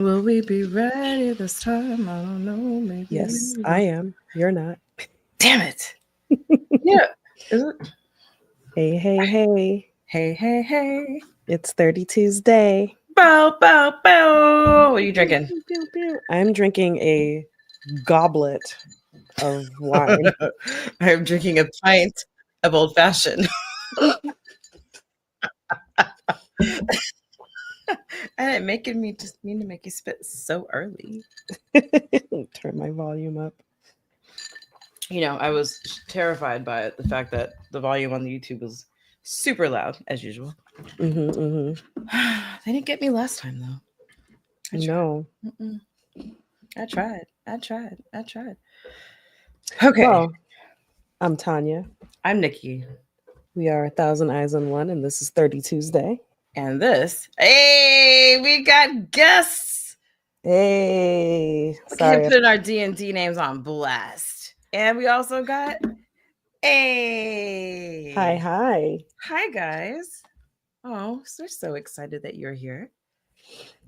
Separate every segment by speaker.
Speaker 1: Will we be ready this time? I don't know. Maybe.
Speaker 2: Yes, I am. You're not.
Speaker 1: Damn it. Yeah. Is it?
Speaker 2: Hey, hey, hey.
Speaker 1: Hey, hey, hey.
Speaker 2: It's 30 Tuesday.
Speaker 1: Bow, bow, bow. What are you drinking?
Speaker 2: Pew, pew, pew. I'm drinking a goblet of wine.
Speaker 1: I'm drinking a pint of old fashioned. And it making me just mean to make you spit so early.
Speaker 2: Turn my volume up.
Speaker 1: You know, I was terrified by the fact that the volume on the YouTube was super loud, as usual. They didn't get me last time, though.
Speaker 2: No.
Speaker 1: I tried. Okay.
Speaker 2: Well, I'm Tanya.
Speaker 1: I'm Nikki.
Speaker 2: We are 1,000 Eyes on One, and this is 30 Tuesday.
Speaker 1: And this, hey, we got guests.
Speaker 2: Hey.
Speaker 1: Okay, putting our D&D names on blast. And we also got, hey.
Speaker 2: Hi,
Speaker 1: guys. Oh, we're so excited that you're here.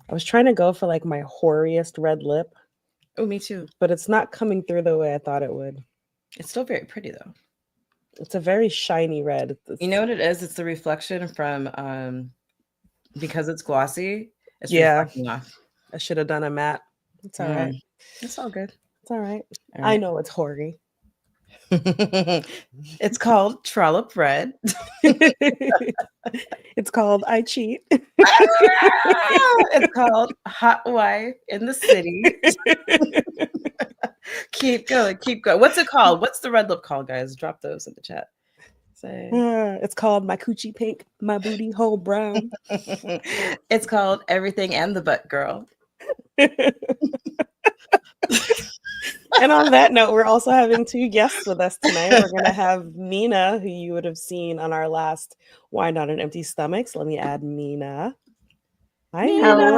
Speaker 2: I was trying to go for like my hoariest red lip.
Speaker 1: Oh, me too.
Speaker 2: But it's not coming through the way I thought it would.
Speaker 1: It's still very pretty, though.
Speaker 2: It's a very shiny red.
Speaker 1: You know what it is? It's the reflection from, because it's glossy, it's
Speaker 2: reflecting
Speaker 1: off.
Speaker 2: I should have done a matte. It's all right.
Speaker 1: It's all good.
Speaker 2: It's all right. I know it's hoary.
Speaker 1: It's called Trollop Red.
Speaker 2: It's called I Cheat.
Speaker 1: It's called Hot Wife in the City. Keep going. What's it called? What's the red lip called, guys? Drop those in the chat.
Speaker 2: It's called My Coochie Pink, My Booty Hole Brown.
Speaker 1: It's called Everything and the Butt Girl.
Speaker 2: And on that note, we're also having two guests with us tonight. We're going to have Mina, who you would have seen on our last Wine on an Empty Stomach. So let me add Mina. Hi, Mina.
Speaker 3: Hello.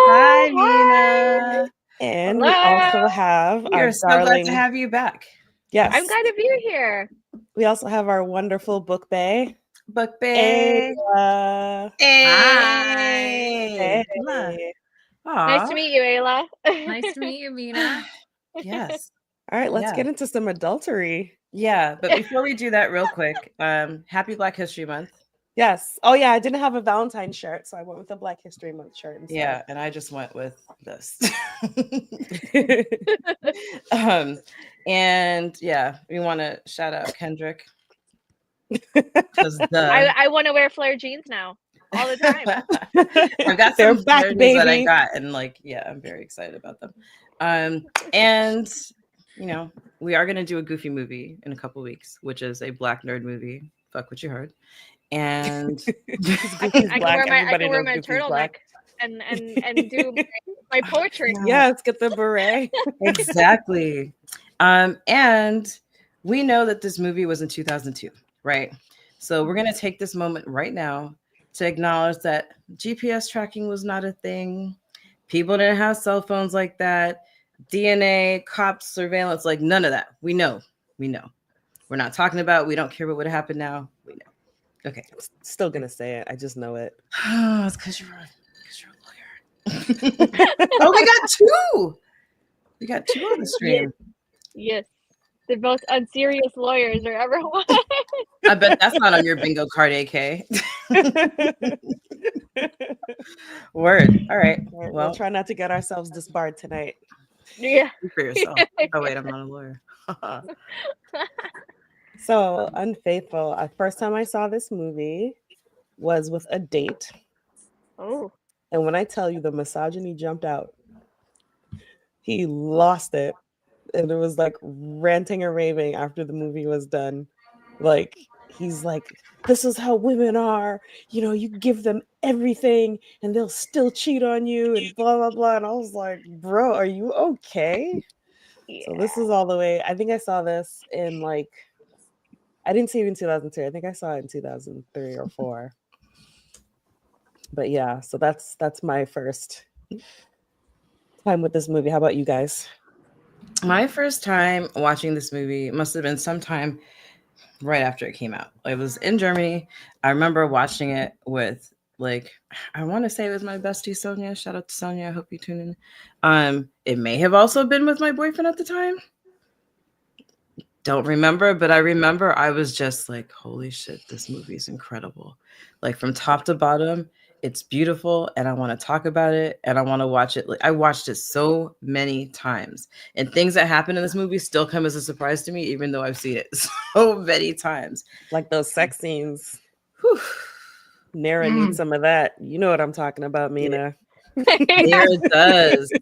Speaker 1: Hi, Mina.
Speaker 2: And we also have
Speaker 1: our so glad to have you back.
Speaker 2: Yes.
Speaker 3: I'm glad to be here.
Speaker 2: We also have our wonderful Book Bae.
Speaker 1: Book Bae.
Speaker 3: Hi.
Speaker 2: Hey.
Speaker 3: Nice to meet you, Ayla.
Speaker 4: Nice to meet you, Mina.
Speaker 1: Yes.
Speaker 2: All right, let's get into some adultery.
Speaker 1: Yeah, but before we do that real quick, happy Black History Month.
Speaker 2: Yes. Oh, yeah, I didn't have a Valentine's shirt, so I went with a Black History Month shirt instead.
Speaker 1: Yeah, and I just went with this. And yeah, we want to shout out Kendrick.
Speaker 3: I want to wear flare jeans now all the time.
Speaker 1: I've got some flare jeans that I got, and I'm very excited about them. And you know, we are gonna do a Goofy movie in a couple weeks, which is a Black nerd movie. Fuck what you heard. And
Speaker 3: I can wear my turtleneck and do my poetry.
Speaker 2: Yeah, let's get the beret.
Speaker 1: Exactly. And we know that this movie was in 2002, right? So we're gonna take this moment right now to acknowledge that GPS tracking was not a thing. People didn't have cell phones like that. DNA, cops, surveillance, like none of that. We know. We're not talking about, we don't care what would have happened now. We know. Okay.
Speaker 2: I'm still going to say it. I just know it.
Speaker 1: Oh, it's because you're a lawyer. Oh, we got two on the stream.
Speaker 3: Yes. The most unserious lawyers there ever was.
Speaker 1: I bet that's not on your bingo card, AK. Word. All right.
Speaker 2: Well, we'll try not to get ourselves disbarred tonight.
Speaker 3: Yeah.
Speaker 1: Speak for yourself. Oh, wait, I'm not a lawyer.
Speaker 2: So, Unfaithful. First time I saw this movie was with a date.
Speaker 3: Oh.
Speaker 2: And when I tell you the misogyny jumped out, he lost it. And it was like ranting and raving after the movie was done. Like, he's like, this is how women are. You know, you give them everything and they'll still cheat on you and blah, blah, blah. And I was like, bro, are you okay? Yeah. So this is all the way. I think I saw this in like, I didn't see it in 2002. I think I saw it in 2003 or 4. But yeah, so that's my first time with this movie. How about you guys?
Speaker 1: My first time watching this movie must have been sometime right after it came out. It was in Germany. I remember watching it with like, I want to say it was my bestie Sonia. Shout out to Sonia. I hope you tune in. It may have also been with my boyfriend at the time. Don't remember, but I remember I was just like, holy shit, this movie is incredible. Like from top to bottom, it's beautiful and I want to talk about it and I want to watch it. Like I watched it so many times and things that happen in this movie still come as a surprise to me, even though I've seen it so many times.
Speaker 2: Like those sex scenes.
Speaker 1: Whew.
Speaker 2: Nara needs some of that. You know what I'm talking about, Mina.
Speaker 1: Nara does.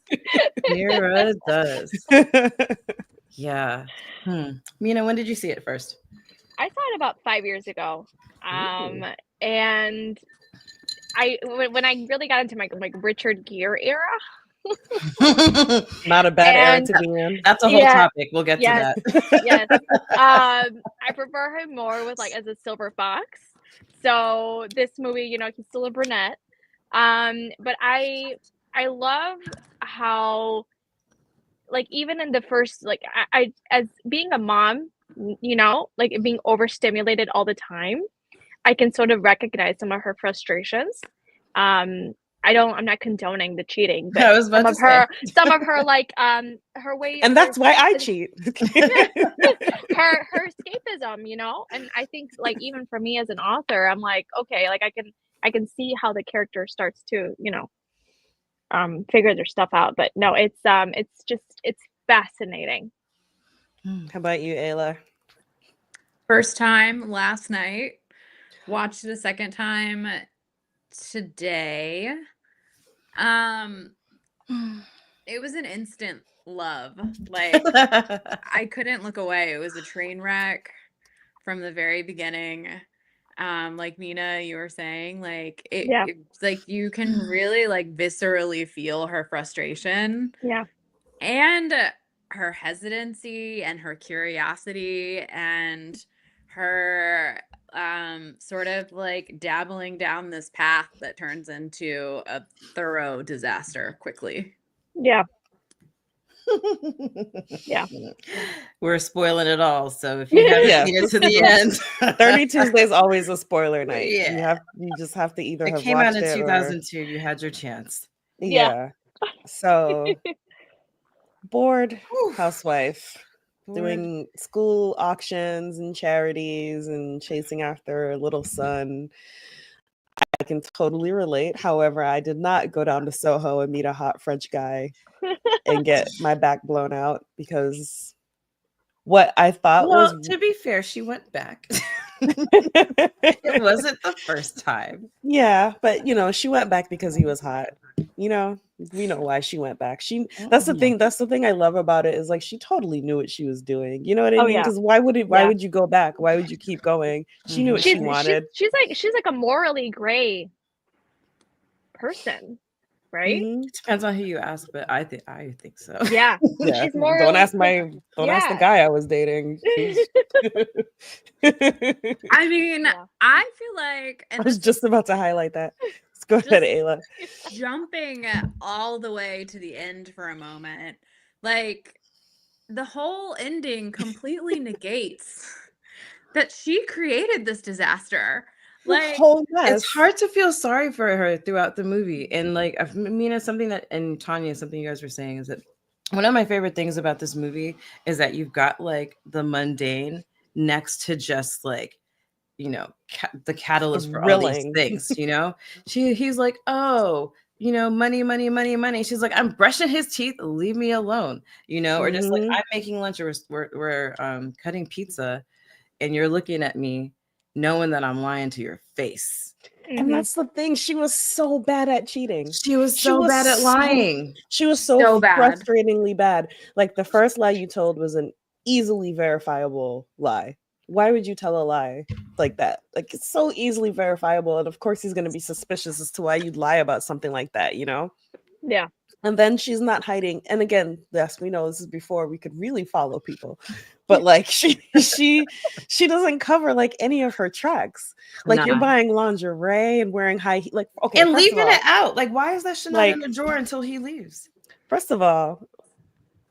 Speaker 1: Nara does. Yeah. Mina, when did you see it first?
Speaker 3: I saw it about 5 years ago. And when I really got into my like Richard Gere era.
Speaker 2: Not a bad era to be in.
Speaker 1: That's a whole topic. We'll get to that.
Speaker 3: Yes. I prefer him more with like as a silver fox. So this movie, you know, he's still a brunette. But I love how like even in the first like I as being a mom, you know, like being overstimulated all the time, I can sort of recognize some of her frustrations. I'm not condoning the cheating, but some of her like her way,
Speaker 2: and that's why I cheat.
Speaker 3: her escapism, you know. And I think like even for me as an author, I'm like, okay, like I can see how the character starts to, you know, figure their stuff out. But no, it's fascinating.
Speaker 2: How about you, Ayla?
Speaker 4: First time last night. Watched it a second time today. It was an instant love. Like I couldn't look away. It was a train wreck from the very beginning. Like Mina, you were saying, like it's like you can really like viscerally feel her frustration.
Speaker 3: Yeah.
Speaker 4: And her hesitancy and her curiosity and her sort of like dabbling down this path that turns into a thorough disaster quickly.
Speaker 3: Yeah. Yeah.
Speaker 1: We're spoiling it all. So if you haven't seen it to the end,
Speaker 2: 30 Tuesdays always a spoiler night. Yeah. You just have to either have
Speaker 1: came
Speaker 2: watched
Speaker 1: out in
Speaker 2: it
Speaker 1: 2002. You had your chance.
Speaker 2: Yeah. So bored housewife doing school auctions and charities and chasing after a little son. I can totally relate. However, I did not go down to Soho and meet a hot French guy and get my back blown out because what I thought was...
Speaker 1: to be fair, she went back. It wasn't the first time.
Speaker 2: Yeah, but you know, she went back because he was hot. You know, we know why she went back. That's the thing. That's the thing I love about it is like she totally knew what she was doing. You know what I mean? Because why would you go back? Why would you keep going? She knew what she wanted.
Speaker 3: She's like a morally gray person, right?
Speaker 2: Mm-hmm.
Speaker 1: It depends on who you ask, but I think so.
Speaker 3: Yeah. She's morally...
Speaker 2: Don't ask the guy I was dating.
Speaker 4: I mean, I feel like
Speaker 2: I was just about to highlight that. Let's go ahead, Ayla.
Speaker 4: Jumping all the way to the end for a moment, like the whole ending completely negates that she created this disaster. Like
Speaker 1: it's hard to feel sorry for her throughout the movie. And like Mina, something that, and Tanya, something you guys were saying is that one of my favorite things about this movie is that you've got like the mundane next to just like, you know, the catalyst for all these things, you know. He's like, oh, you know, money. She's like, I'm brushing his teeth, leave me alone, you know. Or just like, I'm making lunch, or we're cutting pizza and you're looking at me knowing that I'm lying to your face.
Speaker 2: And that's the thing, she was so bad at cheating.
Speaker 1: She was so bad at lying.
Speaker 2: She was so frustratingly bad. Like the first lie you told was an easily verifiable lie. Why would you tell a lie like that? Like it's so easily verifiable. And of course he's going to be suspicious as to why you'd lie about something like that, you know?
Speaker 3: Yeah.
Speaker 2: And then she's not hiding. And again, yes, we know this is before we could really follow people. But like she doesn't cover like any of her tracks. Like you're buying lingerie and wearing high like okay.
Speaker 1: And leaving it out. Like why is that shit not in the drawer until he leaves?
Speaker 2: First of all,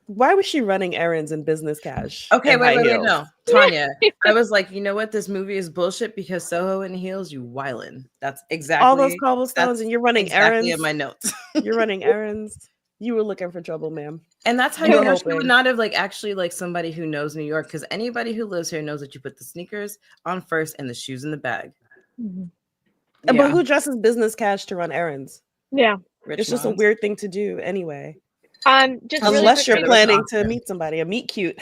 Speaker 2: why was she running errands in business cash?
Speaker 1: Okay,
Speaker 2: and
Speaker 1: wait,
Speaker 2: high
Speaker 1: wait, wait,
Speaker 2: heels?
Speaker 1: no, Tanya. I was like, you know what? This movie is bullshit because Soho in heels, you wildin'. That's
Speaker 2: All those
Speaker 1: exactly
Speaker 2: cobblestones, and you're running
Speaker 1: exactly
Speaker 2: errands.
Speaker 1: in my notes.
Speaker 2: You're running errands. You were looking for trouble, ma'am.
Speaker 1: And that's how
Speaker 2: You
Speaker 1: you
Speaker 2: were
Speaker 1: know she would
Speaker 2: hoping.
Speaker 1: not have like actually like somebody who knows New York, because anybody who lives here knows that you put the sneakers on first and the shoes in the bag.
Speaker 2: But
Speaker 1: Yeah,
Speaker 2: who dresses business cash to run errands?
Speaker 3: Yeah.
Speaker 1: rich
Speaker 2: It's just a
Speaker 1: moms.
Speaker 2: weird thing to do anyway.
Speaker 3: Just really
Speaker 2: Unless you're
Speaker 3: quickly.
Speaker 2: planning to meet somebody, a meet cute.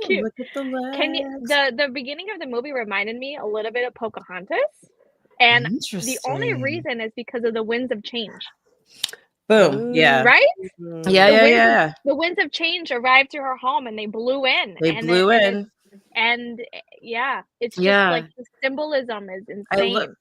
Speaker 3: Cute.
Speaker 1: Look at the legs.
Speaker 3: Can you the beginning of the movie reminded me a little bit of Pocahontas, and the only
Speaker 1: Interesting.
Speaker 3: reason is because of the winds of change,
Speaker 1: Boom. Yeah.
Speaker 3: right?
Speaker 1: Yeah.
Speaker 3: The
Speaker 1: Yeah.
Speaker 3: winds
Speaker 1: Yeah.
Speaker 3: of, the winds of change arrived to her home and they blew in.
Speaker 1: They
Speaker 3: and
Speaker 1: blew
Speaker 3: it-
Speaker 1: in.
Speaker 3: and yeah, it's just
Speaker 1: Yeah.
Speaker 3: like the symbolism is
Speaker 1: I love
Speaker 3: insane.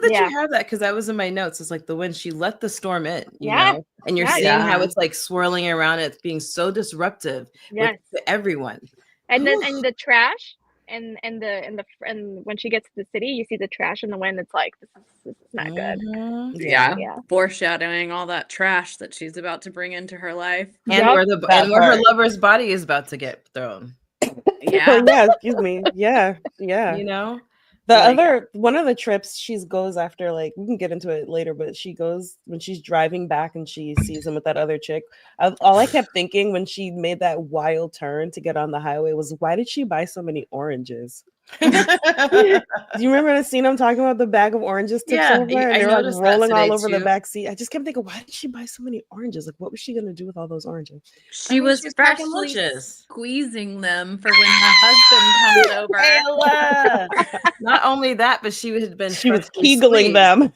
Speaker 1: that
Speaker 3: Yeah.
Speaker 1: you have that, because that was in my notes. It's like the wind, she let the storm in, you
Speaker 3: Yeah.
Speaker 1: know, and you're
Speaker 3: Yeah,
Speaker 1: seeing how
Speaker 2: yeah.
Speaker 1: it's like swirling around. It's being so disruptive
Speaker 3: Yes.
Speaker 1: with everyone.
Speaker 3: And then
Speaker 1: Oof.
Speaker 3: and the trash and when she gets to the city, you see the trash in the wind. It's like this is not good.
Speaker 1: Mhm.
Speaker 4: Yeah.
Speaker 3: Yeah.
Speaker 4: Foreshadowing all that trash that she's about to bring into her life.
Speaker 1: And
Speaker 3: Yup.
Speaker 1: where her
Speaker 2: part.
Speaker 1: lover's body is about to get thrown.
Speaker 4: Yeah.
Speaker 2: Yeah, excuse me. Yeah.
Speaker 1: You know,
Speaker 2: The
Speaker 1: like-
Speaker 2: other one of the trips she goes after, like, we can get into it later, but she goes when she's driving back and she sees him with that other chick. All I kept thinking when she made that wild turn to get on the highway was, why did she buy so many oranges? Do you remember the scene I'm talking about? The bag of oranges tips
Speaker 1: Yeah,
Speaker 2: over, and
Speaker 1: I
Speaker 2: they were like
Speaker 1: noticed that
Speaker 2: rolling all
Speaker 1: today,
Speaker 2: over the
Speaker 1: too.
Speaker 2: back seat. I just kept thinking, why did she buy so many oranges? Like, what was she gonna do with all those oranges?
Speaker 4: She
Speaker 1: mean,
Speaker 4: was
Speaker 1: she was packing
Speaker 4: freshly
Speaker 1: lunches.
Speaker 4: squeezing them for when her husband comes over.
Speaker 1: Ayla. Not only that, but she had been
Speaker 2: She was
Speaker 1: freshly
Speaker 2: kegeling
Speaker 1: squeezed.
Speaker 2: them.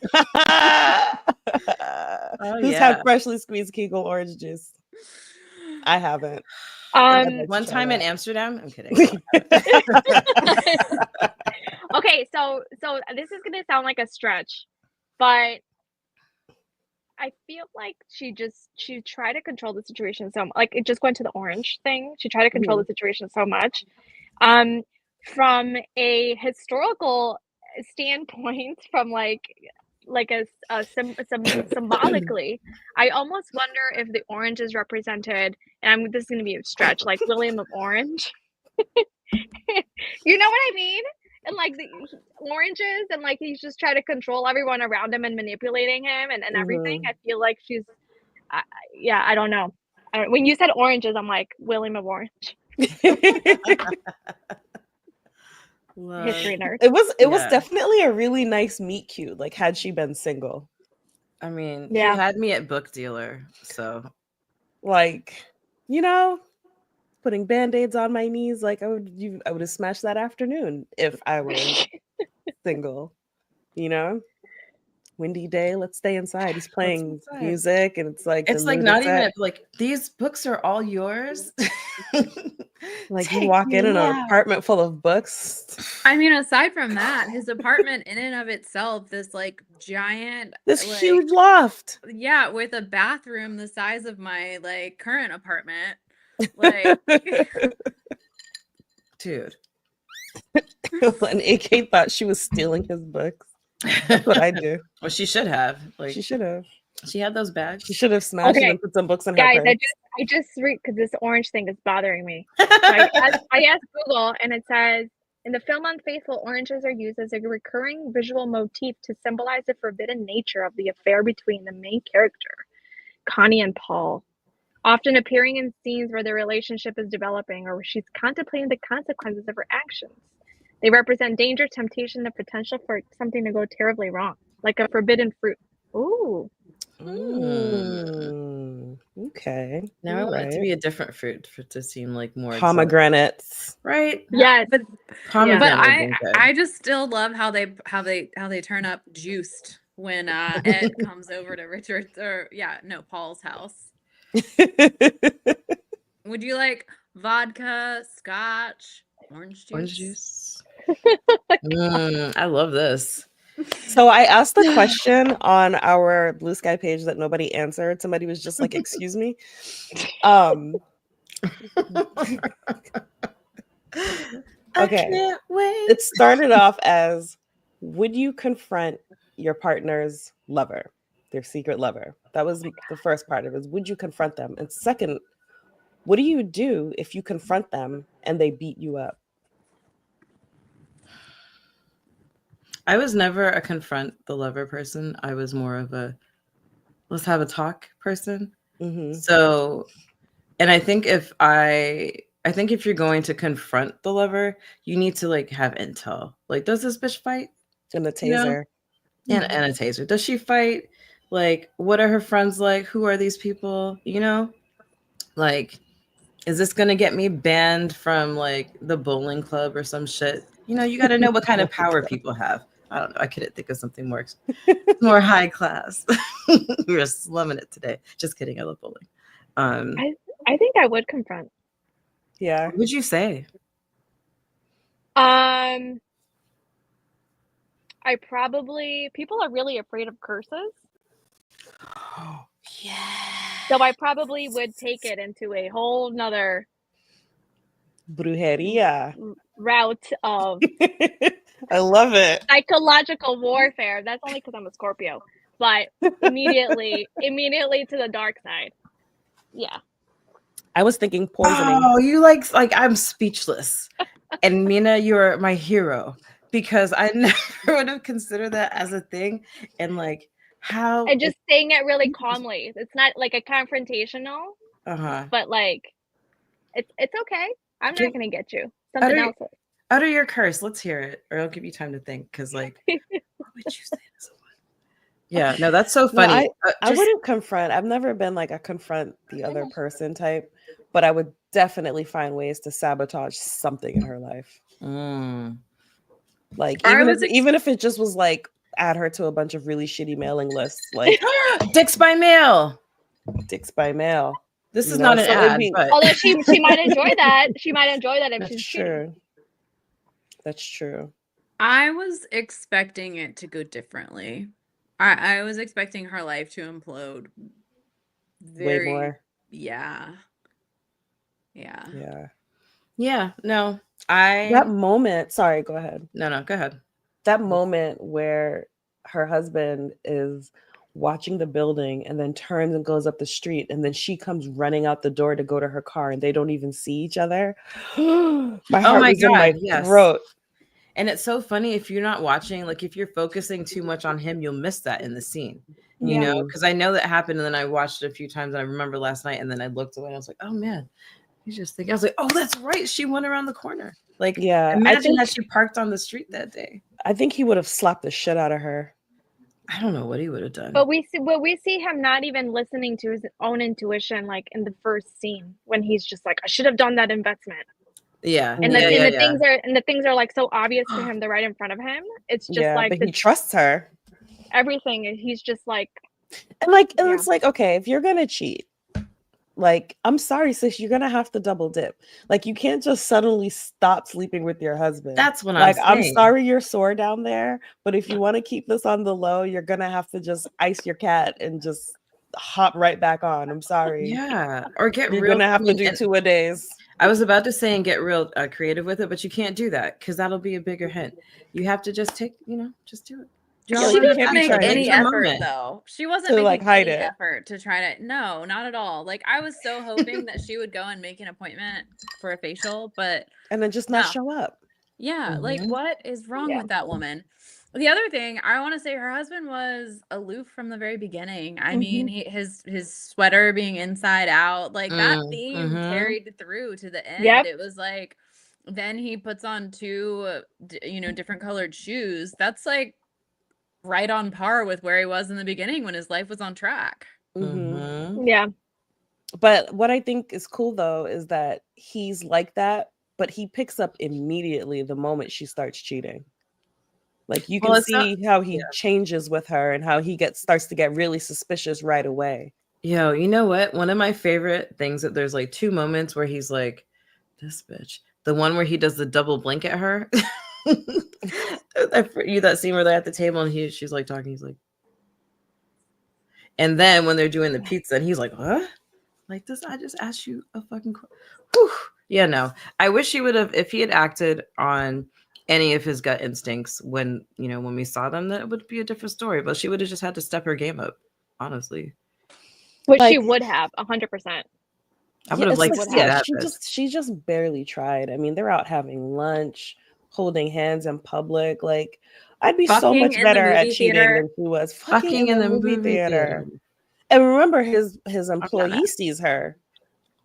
Speaker 1: Oh,
Speaker 2: Who's
Speaker 1: yeah.
Speaker 2: had freshly squeezed Kegel orange juice? I haven't.
Speaker 1: One time in Amsterdam. I'm kidding.
Speaker 3: Okay, so this is gonna sound like a stretch, but I feel like she tried to control the situation like it just went to the orange thing. She tried to control the situation so much. From a historical standpoint, from symbolically, I almost wonder if the orange is represented, and this is gonna be a stretch, like William of Orange. You know what I mean? And like the oranges, and like he's just trying to control everyone around him and manipulating him and everything. I feel like she's, yeah, I don't know. When you said oranges, I'm like William of Orange. History nerd.
Speaker 2: It was definitely a really nice meet cute. Like, had she been single,
Speaker 1: I mean,
Speaker 3: Yeah.
Speaker 1: he had me at book dealer, so
Speaker 2: like, you know, putting band-aids on my knees, like I would have smashed that afternoon if I was single. You know, windy day, let's stay inside. He's playing
Speaker 1: inside.
Speaker 2: music, and it's like
Speaker 1: not even like these books are all yours.
Speaker 2: like you walk in an apartment full of books.
Speaker 4: I mean, aside from that, his apartment in and of itself, this like giant,
Speaker 2: This
Speaker 4: like,
Speaker 2: huge loft.
Speaker 4: yeah, with a bathroom the size of my like current apartment. Like,
Speaker 1: Dude.
Speaker 2: And AK thought she was stealing his books. That's what I do.
Speaker 1: Well, she should have. Like,
Speaker 2: She should have.
Speaker 1: she had those bags.
Speaker 2: She should have smashed it
Speaker 3: Okay.
Speaker 2: and put some books in her
Speaker 3: Guys,
Speaker 2: purse.
Speaker 3: I just read because this orange thing is bothering me. So I asked Google, and it says in the film Unfaithful, oranges are used as a recurring visual motif to symbolize the forbidden nature of the affair between the main character, Connie and Paul, often appearing in scenes where their relationship is developing or where she's contemplating the consequences of her actions. They represent danger, temptation, the potential for something to go terribly wrong, like a forbidden fruit. Ooh.
Speaker 2: Okay.
Speaker 1: Now I want it to be a different fruit for it to seem like more exotic.
Speaker 2: Pomegranates.
Speaker 1: Right?
Speaker 3: Yes.
Speaker 4: but
Speaker 1: Pomegranate.
Speaker 4: I just still love how they turn up juiced when Ed comes over to Paul's house. Would you like vodka, scotch, orange juice?
Speaker 1: Orange juice. I love this.
Speaker 2: So I asked the question on our Blue Sky page that nobody answered. Somebody was just like, "Excuse me." Okay. It started off as, would you confront your partner's lover, their secret lover? That was the first part of it. Would you confront them? And second what do you do if you confront them and they beat you up?
Speaker 1: I was never a confront the lover person. I was more of a let's have a talk person.
Speaker 2: Mm-hmm.
Speaker 1: So, and I think if you're going to confront the lover, you need to like have intel. Like, does this bitch fight?
Speaker 2: And a
Speaker 1: You know?
Speaker 2: taser.
Speaker 1: And a taser. Does she fight? Like, what are her friends like? Who are these people? You know? Like, is this gonna get me banned from like the bowling club or some shit? You know, you got to know what kind of power people have. I don't know. I couldn't think of something more high class. We were slumming it today. Just kidding. I love bowling.
Speaker 3: I think I would confront.
Speaker 2: Yeah.
Speaker 1: What would you say?
Speaker 3: I probably people are really afraid of curses.
Speaker 2: Yeah.
Speaker 3: So I probably would take it into a whole nother
Speaker 2: Brujeria.
Speaker 3: route of
Speaker 2: I love it.
Speaker 3: psychological warfare. That's only because I'm a Scorpio. But immediately to the dark side. Yeah.
Speaker 2: I was thinking poisoning.
Speaker 1: Oh, you like I'm speechless. And Mina, you're my hero because I never would have considered that as a thing. And like how
Speaker 3: And just saying it really calmly. It's not like a confrontational, but like it's okay. I'm not gonna get you. Something else.
Speaker 1: Utter your curse. Let's hear it, or I'll give you time to think. Because like, what would you say to someone? Yeah, no, that's so funny.
Speaker 2: No, I wouldn't confront. I've never been like a confront the other person type, but I would definitely find ways to sabotage something in her life. Like even if it just was like add her to a bunch of really shitty mailing lists, like
Speaker 1: dicks by mail.
Speaker 2: Dicks by mail.
Speaker 1: This is not an ad, but
Speaker 3: although she might enjoy that. She might enjoy that if
Speaker 2: That's
Speaker 3: she's
Speaker 2: true. That's true.
Speaker 4: I was expecting it to go differently. I was expecting her life to implode.
Speaker 2: Way more.
Speaker 4: Yeah.
Speaker 1: No,
Speaker 2: that moment. Sorry, go ahead.
Speaker 1: No, go ahead.
Speaker 2: That moment where her husband is watching the building and then turns and goes up the street, and then she comes running out the door to go to her car, and they don't even see each other. My heart was in my throat.
Speaker 1: And it's so funny if you're not watching, like if you're focusing too much on him, you'll miss that in the scene. You know, because I know that happened, and then I watched it a few times, and I remember last night, and then I looked away, and I was like, oh man, you just think I was like, oh, that's right, she went around the corner. Like, imagine that she parked on the street that day.
Speaker 2: I think he would have slapped the shit out of her.
Speaker 1: I don't know what he would have done.
Speaker 3: But we see him not even listening to his own intuition, like in the first scene when he's just like, I should have done that investment.
Speaker 1: Yeah.
Speaker 3: And the things are like so obvious to him, they're right in front of him. It's just like
Speaker 2: but he trusts her.
Speaker 3: Everything. He's just like,
Speaker 2: and it's like, okay, if you're gonna cheat, like, I'm sorry, sis, you're gonna have to double dip. Like, you can't just suddenly stop sleeping with your husband.
Speaker 1: That's what
Speaker 2: I'm saying. I'm sorry you're sore down there, but if you want to keep this on the low, you're gonna have to just ice your cat and just hop right back on. I'm sorry.
Speaker 1: Yeah, or get
Speaker 2: you're
Speaker 1: real.
Speaker 2: Gonna have to do 2-a-days.
Speaker 1: I was about to say and get real creative with it, but you can't do that because that'll be a bigger hint. You have to just just do it.
Speaker 4: She didn't make any effort, though. She wasn't making any effort to try to. No, not at all. Like, I was so hoping that she would go and make an appointment for a facial,
Speaker 2: and then just not show up.
Speaker 4: Yeah, like, what is wrong with that woman? The other thing I want to say, her husband was aloof from the very beginning. I mean, his sweater being inside out, like that theme carried through to the end. It was like, then he puts on 2, different colored shoes. That's like right on par with where he was in the beginning when his life was on track.
Speaker 3: Yeah.
Speaker 2: But what I think is cool though is that he's like that, but he picks up immediately the moment she starts cheating. Like, you can see how he changes with her and how he starts to get really suspicious right away.
Speaker 1: Yo, you know what? One of my favorite things that there's like 2 moments where he's like, this bitch. The one where he does the double blink at her. That scene where they're at the table and she's like talking. He's like, and then when they're doing the pizza and he's like, what? Like this? I just asked you a fucking. Yeah, no. I wish he would have, if he had acted on any of his gut instincts when we saw them, that would be a different story. But she would have just had to step her game up, honestly.
Speaker 3: Which she would have 100%.
Speaker 1: I would have
Speaker 2: it's
Speaker 1: liked
Speaker 2: like,
Speaker 1: to see it
Speaker 2: yeah,
Speaker 1: happen.
Speaker 2: she just barely tried. I mean, they're out having lunch, holding hands in public. Like, I'd be so
Speaker 4: Fucking
Speaker 2: much
Speaker 4: in the
Speaker 2: better at
Speaker 4: movie
Speaker 2: cheating
Speaker 4: theater.
Speaker 2: than she was. Fucking
Speaker 1: Fucking
Speaker 2: in the movie theater.
Speaker 1: theater.
Speaker 2: And remember, his
Speaker 1: not
Speaker 2: employee sees her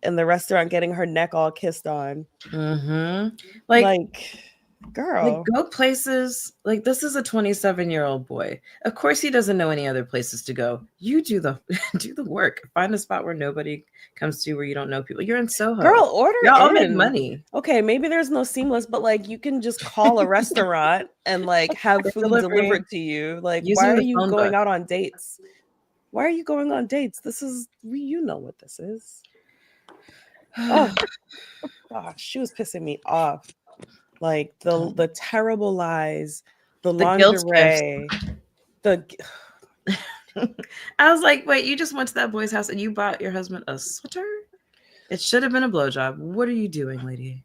Speaker 2: in the restaurant getting her neck all kissed on.
Speaker 1: Mm-hmm.
Speaker 2: Like, girl.
Speaker 1: Like, go places. Like, this is a 27-year-old boy. Of course, he doesn't know any other places to go. You do the do the work. Find a spot where nobody comes to, where you don't know people. You're in Soho.
Speaker 2: Girl, order
Speaker 1: Y'all all
Speaker 2: in.
Speaker 1: make money.
Speaker 2: Okay, maybe there's no seamless, but like you can just call a restaurant and like have
Speaker 1: Get
Speaker 2: food
Speaker 1: delivery.
Speaker 2: delivered to you. Like,
Speaker 1: Using
Speaker 2: why are
Speaker 1: the
Speaker 2: you
Speaker 1: phone
Speaker 2: going
Speaker 1: book.
Speaker 2: out on dates? Why are you going on dates? This is you know what this is. Oh gosh, she was pissing me off. Like the terrible lies, the
Speaker 1: guilt
Speaker 2: lingerie, the
Speaker 1: I was like, wait, you just went to that boy's house and you bought your husband a sweater? It should have been a blowjob. What are you doing, lady?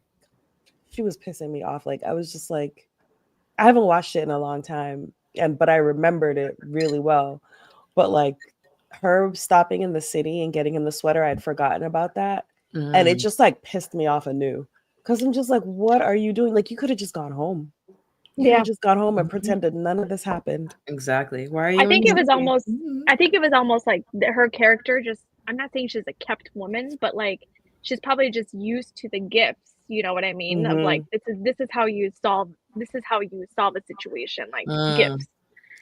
Speaker 2: she was pissing me off. Like, I was just like, I haven't watched it in a long time, but I remembered it really well. But like her stopping in the city and getting him the sweater, I'd forgotten about that. And it just like pissed me off anew. Because I'm just like, what are you doing? Like, you could have just gone home. You could have just gone home and pretended none of this happened.
Speaker 1: Exactly. Why are you?
Speaker 3: I think it was
Speaker 1: angry?
Speaker 3: almost. I think it was almost like her character just. I'm not saying she's a kept woman, but like she's probably just used to the gifts. You know what I mean? Of like this is how you solve a situation, like gifts.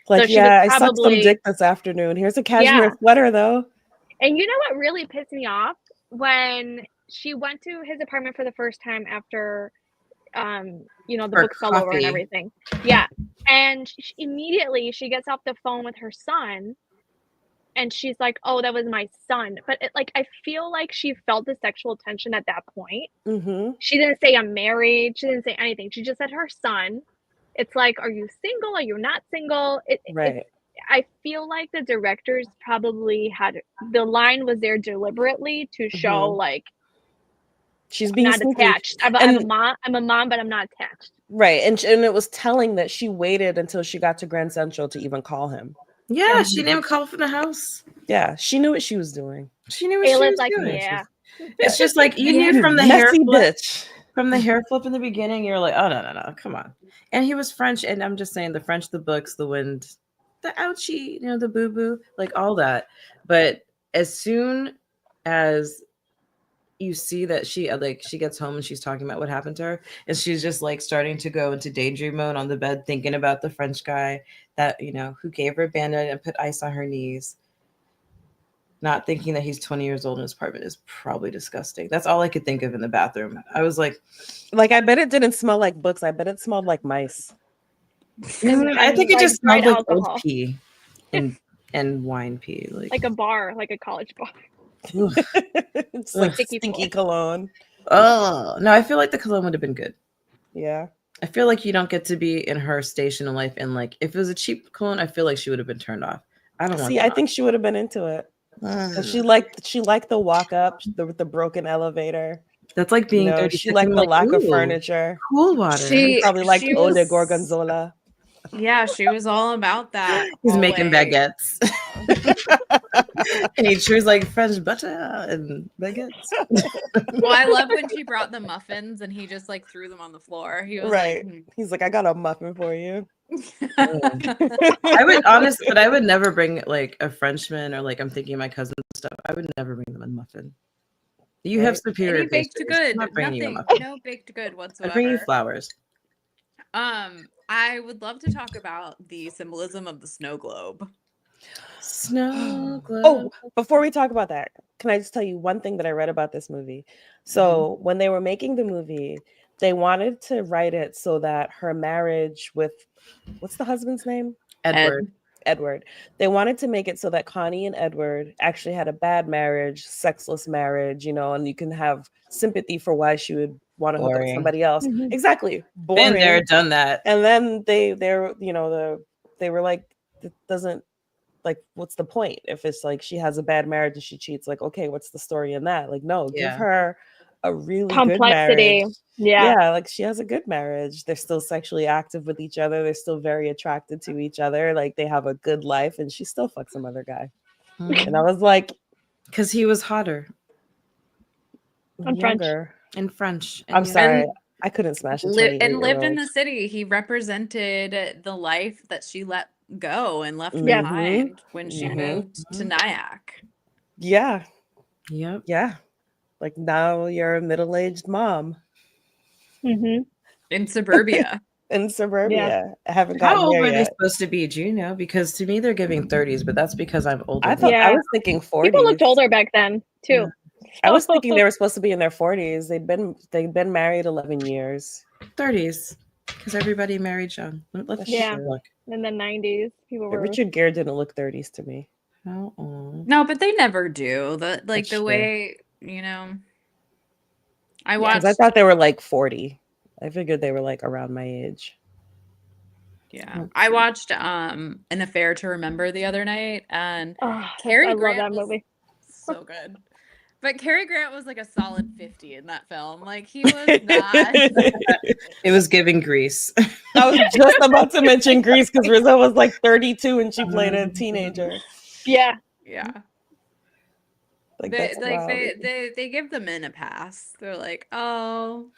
Speaker 2: Like,
Speaker 3: So she
Speaker 2: yeah,
Speaker 3: was
Speaker 2: I sucked some
Speaker 3: probably-
Speaker 2: dick this afternoon. Here's a cashmere
Speaker 3: Yeah.
Speaker 2: sweater, though.
Speaker 3: And you know what really pissed me off? When she went to his apartment for the first time after, you know, the
Speaker 1: For
Speaker 3: book fell over and
Speaker 1: coffee.
Speaker 3: everything. Yeah. And immediately she gets off the phone with her son and she's like, oh, that was my son. But like, I feel like she felt the sexual tension at that point.
Speaker 2: Mm-hmm.
Speaker 3: She didn't say I'm married. She didn't say anything. She just said her son. It's like, are you single? Are you not single?
Speaker 2: Right.
Speaker 3: I feel like the directors probably had the line was there deliberately to show like
Speaker 2: she's
Speaker 3: I'm
Speaker 2: being
Speaker 3: not
Speaker 2: sneaky.
Speaker 3: attached. I'm a mom. I'm a mom, but I'm not attached.
Speaker 2: Right. And it was telling that she waited until she got to Grand Central to even call him.
Speaker 1: Yeah, she didn't even call from the house.
Speaker 2: Yeah, she knew what she was doing.
Speaker 1: She knew what she
Speaker 3: Ayla's
Speaker 1: was
Speaker 3: like,
Speaker 1: doing.
Speaker 3: yeah.
Speaker 1: It's just like you
Speaker 2: You
Speaker 1: knew from the hair
Speaker 2: messy
Speaker 1: flip.
Speaker 2: bitch.
Speaker 1: From the hair flip in the beginning, you're like, oh no, come on. And he was French, and I'm just saying the French, the books, the wind, the ouchie, you know, the boo boo, like all that. But as soon as you see that she gets home and she's talking about what happened to her, and she's just like starting to go into daydream mode on the bed, thinking about the French guy that, you know, who gave her a bandage and put ice on her knees, not thinking that he's 20 years old in his apartment is probably disgusting. That's all I could think of in the bathroom. I was like,
Speaker 2: I bet it didn't smell like books. I bet it smelled like mice.
Speaker 1: I think it
Speaker 3: like
Speaker 1: just smelled
Speaker 3: dried
Speaker 1: like old
Speaker 3: alcohol.
Speaker 1: pee and wine pee.
Speaker 3: Like a bar, like a college bar.
Speaker 2: It's like
Speaker 3: Sticky
Speaker 2: stinky
Speaker 3: floor.
Speaker 2: cologne.
Speaker 1: Oh no, I feel like the cologne would have been good.
Speaker 2: Yeah.
Speaker 1: I feel like you don't get to be in her station in life, and like if it was a cheap cologne, I feel like she would have been turned off. I don't want.
Speaker 2: See, I think she would have been into it. She liked the walk up with the broken elevator.
Speaker 1: That's like being 36.
Speaker 2: She liked the lack of furniture.
Speaker 1: Cool water.
Speaker 2: She probably liked
Speaker 4: she
Speaker 2: eau de
Speaker 4: was-
Speaker 2: gorgonzola.
Speaker 4: Yeah, she was all about that.
Speaker 1: He's
Speaker 4: all
Speaker 1: making
Speaker 4: way.
Speaker 1: baguettes. And he chews like French butter and baguettes.
Speaker 4: Well, I love when she brought the muffins and he just like threw them on the floor. He was
Speaker 2: Right.
Speaker 4: like,
Speaker 2: He's like, I got a muffin for you.
Speaker 1: I would honestly, but I would never bring like a Frenchman or like I'm thinking of my cousin's stuff. I would never bring them a muffin. You have superior
Speaker 4: Any baked
Speaker 1: pastries. I'm
Speaker 4: good,
Speaker 1: not bringing you a
Speaker 4: nothing,
Speaker 1: muffin.
Speaker 4: no baked good
Speaker 1: I
Speaker 4: whatsoever.
Speaker 1: bring you flowers.
Speaker 4: I would love to talk about the symbolism of the snow globe.
Speaker 1: Snow globe.
Speaker 2: Oh, before we talk about that, can I just tell you one thing that I read about this movie? So when they were making the movie, they wanted to write it so that her marriage with, what's the husband's name? Edward. They wanted to make it so that Connie and Edward actually had a bad marriage, sexless marriage, you know, and you can have sympathy for why she would want to hook up with somebody else. Exactly. Boring.
Speaker 1: Been there, done that.
Speaker 2: And then they were like, it doesn't, like, what's the point if it's like she has a bad marriage and she cheats? Like, okay, what's the story in that? Like, no, give her a really
Speaker 3: complexity.
Speaker 2: good marriage.
Speaker 3: Yeah,
Speaker 2: Like she has a good marriage. They're still sexually active with each other. They're still very attracted to each other. Like they have a good life, and she still fucks some other guy. And I was like,
Speaker 1: because he was hotter.
Speaker 2: Younger.
Speaker 1: in French.
Speaker 2: I'm
Speaker 1: yeah.
Speaker 2: sorry. I couldn't smash a 28-year-old.
Speaker 4: And lived in the city. He represented the life that she let go and left
Speaker 3: Yeah.
Speaker 4: behind when she
Speaker 2: Mhm.
Speaker 4: moved to Nyack.
Speaker 2: Yeah.
Speaker 1: Yep.
Speaker 2: Yeah. Like now you're a middle-aged mom
Speaker 3: Mm-hmm.
Speaker 4: In suburbia.
Speaker 2: in suburbia. I haven't
Speaker 1: How
Speaker 2: gotten
Speaker 1: old
Speaker 2: there
Speaker 1: were they
Speaker 2: yet.
Speaker 1: supposed to be? Do you know? Because to me, they're giving 30s, but that's because I'm older.
Speaker 2: I
Speaker 1: than
Speaker 2: thought
Speaker 1: you.
Speaker 2: I
Speaker 3: Yeah.
Speaker 2: was thinking 40s.
Speaker 3: People looked older back then too.
Speaker 2: I was thinking they were supposed to be in their 40s. They'd been married 11 years.
Speaker 1: 30s, because everybody married young. Let's
Speaker 3: Yeah.
Speaker 1: look.
Speaker 3: In the 90s, people were.
Speaker 2: Richard Gere didn't look 30s to me.
Speaker 1: Oh,
Speaker 4: No, but they never do.
Speaker 2: That's
Speaker 4: The
Speaker 2: true.
Speaker 4: way, you know, I
Speaker 3: Yeah.
Speaker 4: watched.
Speaker 2: Because I thought they were like 40. I figured they were like around my age.
Speaker 4: Yeah,
Speaker 1: Let's
Speaker 4: I
Speaker 1: see.
Speaker 4: watched An Affair to Remember the other night, and
Speaker 3: Oh,
Speaker 4: Cary
Speaker 3: I love
Speaker 4: Grant
Speaker 3: that
Speaker 4: was
Speaker 3: movie.
Speaker 4: so good. But Cary Grant was like a solid 50 in that film. Like he was not.
Speaker 1: it was giving Grease.
Speaker 2: I was just about to mention Grease because Rizzo was like 32 and she played a teenager.
Speaker 3: Yeah.
Speaker 4: Yeah.
Speaker 2: Like
Speaker 4: They
Speaker 2: that's wild.
Speaker 4: they give the men a pass. They're like, oh,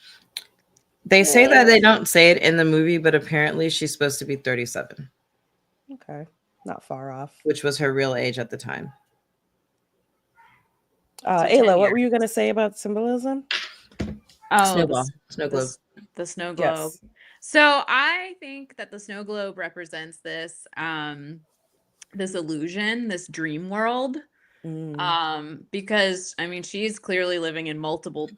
Speaker 1: They say that they don't say it in the movie, but apparently she's supposed to be 37,
Speaker 2: Okay, not far off.
Speaker 1: which was her real age at the time.
Speaker 4: So
Speaker 2: Ayla,
Speaker 4: 10
Speaker 2: what were
Speaker 4: years.
Speaker 2: you gonna say about symbolism?
Speaker 4: oh,
Speaker 1: Snowball, snow globe.
Speaker 4: the snow globe.
Speaker 2: Yes.
Speaker 4: So I think that the snow globe represents this this illusion, this dream world. Because I mean she's clearly living in multiple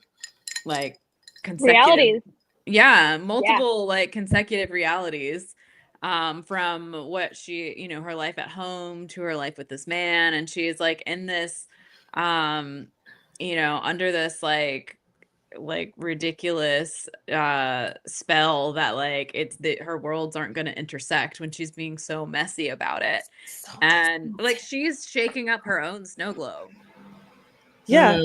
Speaker 4: like consecutive
Speaker 3: Realities.
Speaker 4: multiple like consecutive realities from what she, you know, her life at home to her life with this man, and she's like in this you know, under this like ridiculous spell that like it's that her worlds aren't going to intersect when she's being so messy about it. And like she's shaking up her own snow globe.
Speaker 2: Yeah.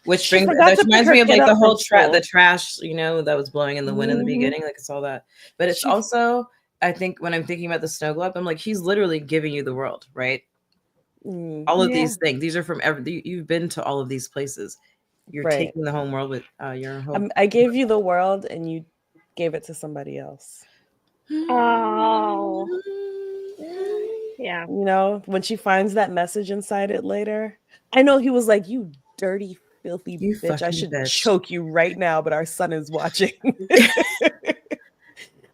Speaker 1: Which
Speaker 2: She
Speaker 1: brings
Speaker 2: forgot
Speaker 1: that
Speaker 2: to pick
Speaker 1: reminds
Speaker 2: her
Speaker 1: me of
Speaker 2: kid
Speaker 1: like the
Speaker 2: up
Speaker 1: whole
Speaker 2: from school.
Speaker 1: the trash, you know, that was blowing in the wind in the
Speaker 2: Mhm.
Speaker 1: beginning. Like it's all that. But it's
Speaker 2: She-
Speaker 1: also, I think when I'm thinking about the snow globe, I'm like, he's literally giving you the world, right? All of these things. These are from you've been to all of these places. You're
Speaker 2: Right.
Speaker 1: taking the home world with your home.
Speaker 2: I gave you the world and you gave it to somebody else.
Speaker 3: Oh. Yeah.
Speaker 2: You know, when she finds that message inside it later, I know he was like, "You dirty, filthy
Speaker 1: You
Speaker 2: bitch! I
Speaker 1: fucking
Speaker 2: should
Speaker 1: bitch."
Speaker 2: choke you right now," but our son is watching.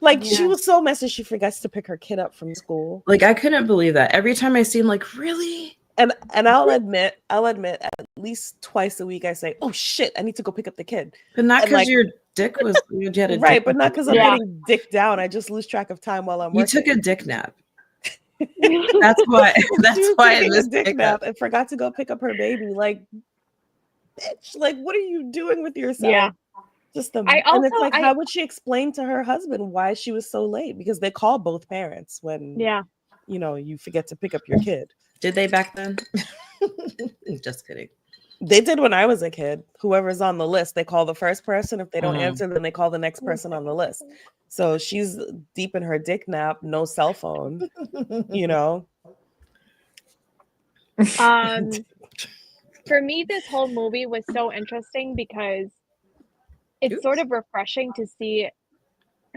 Speaker 2: Like she was so messy, she forgets to pick her kid up from school.
Speaker 1: Like I couldn't believe that. Every time I see him, like, really?
Speaker 2: And I'll admit, at least twice a week, I say, "Oh shit, I need to go pick up the kid."
Speaker 1: But not
Speaker 2: And,
Speaker 1: because
Speaker 2: like-
Speaker 1: your dick was you had a
Speaker 2: Right,
Speaker 1: dick
Speaker 2: but not because I'm
Speaker 3: Yeah.
Speaker 2: getting dick down. I just lose track of time while I'm
Speaker 1: you
Speaker 2: working.
Speaker 1: took a dick nap. That's why. That's
Speaker 2: She was
Speaker 1: why I
Speaker 2: taking a
Speaker 1: missed
Speaker 2: dick
Speaker 1: pickup.
Speaker 2: nap and forgot to go pick up her baby. Like, bitch, like, what are you doing with yourself?
Speaker 3: Yeah.
Speaker 2: Just the
Speaker 3: I
Speaker 2: and it's
Speaker 3: also-
Speaker 2: like, how would she explain to her husband why she was so late? Because they call both parents when
Speaker 3: Yeah.
Speaker 2: you know you forget to pick up your kid.
Speaker 1: Did they back then? Just kidding.
Speaker 2: They did when I was a kid. Whoever's on the list, they call the first person. If they don't answer, then they call the next person on the list. So she's deep in her dick nap, no cell phone, you know.
Speaker 3: For me, this whole movie was so interesting because it's sort of refreshing to see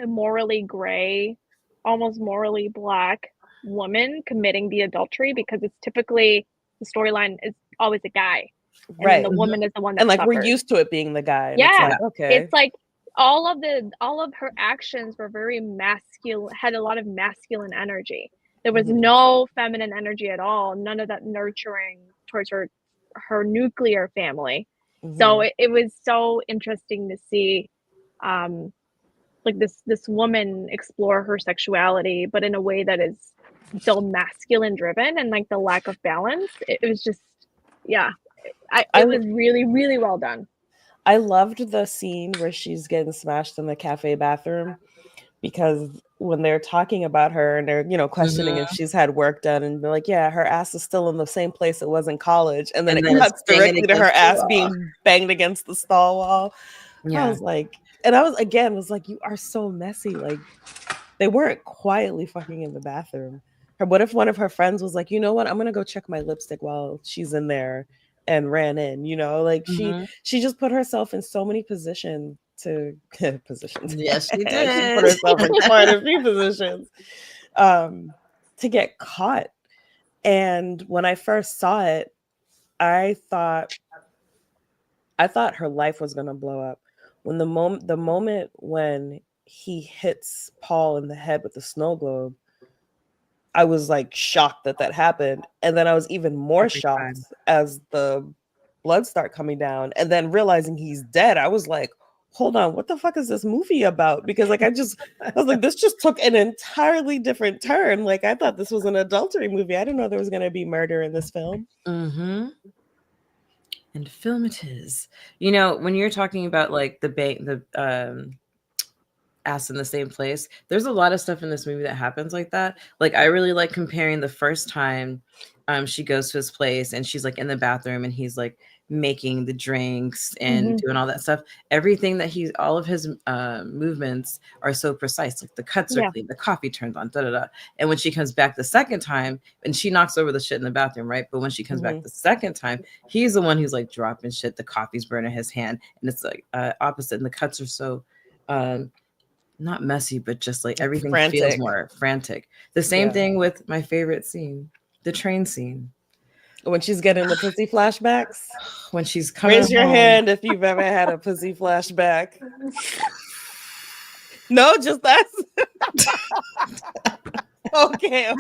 Speaker 3: a morally gray, almost morally black woman committing the adultery, because it's typically the storyline is always a guy, and
Speaker 2: Right.
Speaker 3: then the woman is the one that
Speaker 2: And like we're
Speaker 3: suffers.
Speaker 2: used to it being the guy. And
Speaker 3: Yeah.
Speaker 2: It's like, okay.
Speaker 3: It's like all of her actions were very masculine, had a lot of masculine energy. There was no feminine energy at all, none of that nurturing towards her nuclear family. So it was so interesting to see like this woman explore her sexuality, but in a way that is still masculine driven, and like the lack of balance. It was just, yeah, it was really, really well done.
Speaker 2: I loved the scene where she's getting smashed in the cafe bathroom, because when they're talking about her and they're, you know, questioning if she's had work done, and they're like, yeah, her ass is still in the same place it was in college. And then it cuts directly to her ass being banged against the stall wall. Yeah. I was like, and I was like, you are so messy. Like, they weren't quietly fucking in the bathroom. What if one of her friends was like, you know what? I'm going to go check my lipstick while she's in there and ran in, you know, like
Speaker 1: Mhm.
Speaker 2: she just put herself in so many positions to positions.
Speaker 1: Yes, she
Speaker 2: She
Speaker 1: did.
Speaker 2: put herself in quite a few positions to get caught. And when I first saw it, I thought her life was gonna blow up. When the moment when he hits Paul in the head with the snow globe, I was like shocked that that happened. And then I was even more
Speaker 1: Every
Speaker 2: shocked
Speaker 1: time.
Speaker 2: as the blood start coming down and then realizing he's dead. I was like, hold on, what the fuck is this movie about? Because like I was like, this just took an entirely different turn. Like I thought this was an adultery movie. I didn't know there was gonna be murder in this film.
Speaker 1: Mm-hmm. And film it is. You know, when you're talking about like the ass in the same place, there's a lot of stuff in this movie that happens like that. Like I really like comparing the first time she goes to his place and she's like in the bathroom and he's like making the drinks and doing all that stuff. Everything that all of his movements are so precise. Like the cuts are clean, the coffee turns on, da da da. And when she comes back the second time, and she knocks over the shit in the bathroom, right? But when she comes back the second time, he's the one who's like dropping shit. The coffee's burning his hand, and it's like opposite. And the cuts are so not messy, but just like everything feels
Speaker 2: Frantic.
Speaker 1: more frantic. The same thing with my favorite scene, the train scene.
Speaker 2: When she's getting the pussy flashbacks.
Speaker 1: When she's coming
Speaker 2: Raise your
Speaker 1: home.
Speaker 2: hand if you've ever had a pussy flashback. No, just us. Okay.